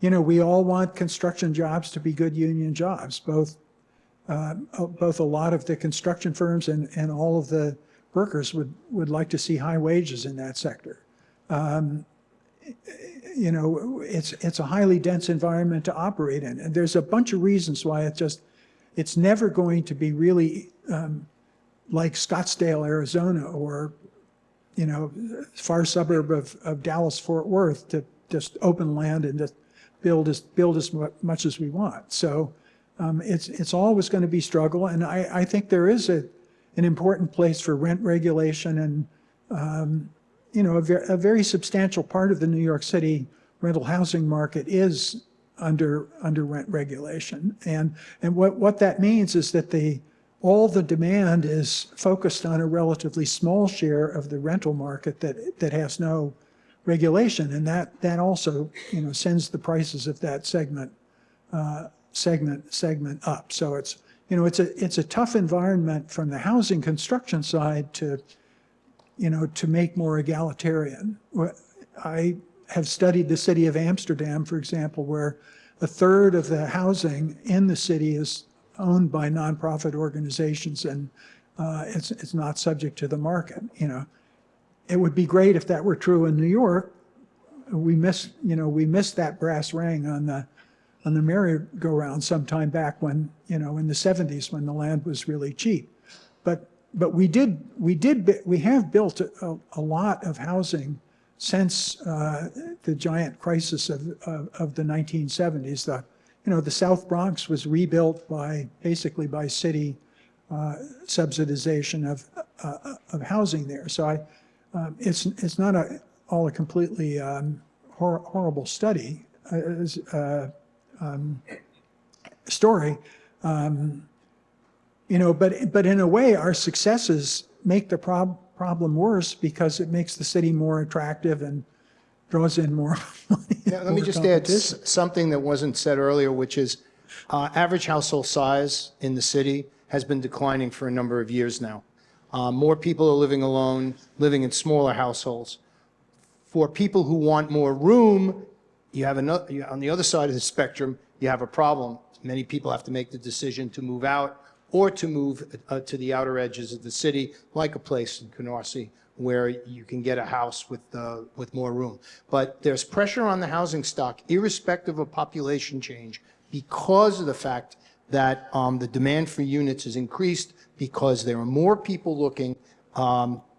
We all want construction jobs to be good union jobs. Both a lot of the construction firms and all of the workers would like to see high wages in that sector. It's a highly dense environment to operate in, and there's a bunch of reasons why it's never going to be really like Scottsdale, Arizona, or far suburb of Dallas, Fort Worth, to just open land and just build as much as we want. So it's always going to be struggle, and I think there is an important place for rent regulation, and a very substantial part of the New York City rental housing market is under rent regulation, and what that means is that all the demand is focused on a relatively small share of the rental market that has no regulation, and that also sends the prices of that segment up. So it's a tough environment from the housing construction side to make more egalitarian. I have studied the city of Amsterdam, for example, where a third of the housing in the city is owned by nonprofit organizations, and it's not subject to the market. It would be great if that were true in New York. We missed that brass ring on the merry-go-round sometime back when, in the 70s when the land was really cheap. But we have built a lot of housing since the giant crisis of the 1970s. The South Bronx was rebuilt basically by city subsidization of housing there. So it's not all a completely horrible story. But in a way, our successes make the problem worse because it makes the city more attractive and draws in more money. Now, let me just add something that wasn't said earlier, which is average household size in the city has been declining for a number of years now. More people are living alone, living in smaller households. For people who want more room, you have on the other side of the spectrum, you have a problem. Many people have to make the decision to move out or to move to the outer edges of the city, like a place in Canarsie, where you can get a house with more room. But there's pressure on the housing stock, irrespective of population change, because of the fact that the demand for units has increased because there are more people looking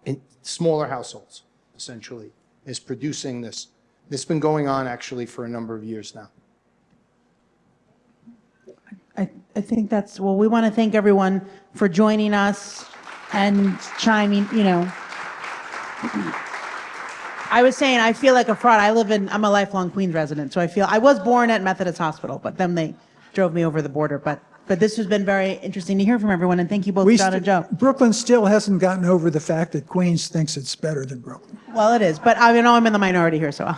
in smaller households, essentially, is producing this. This has been going on actually for a number of years now. I think well, we want to thank everyone for joining us and chiming, I was saying, I feel like a fraud. I'm a lifelong Queens resident, so I was born at Methodist Hospital, but then they drove me over the border. But this has been very interesting to hear from everyone, and thank you both, John and Joe. Brooklyn still hasn't gotten over the fact that Queens thinks it's better than Brooklyn. Well, it is, but I know I'm in the minority here, so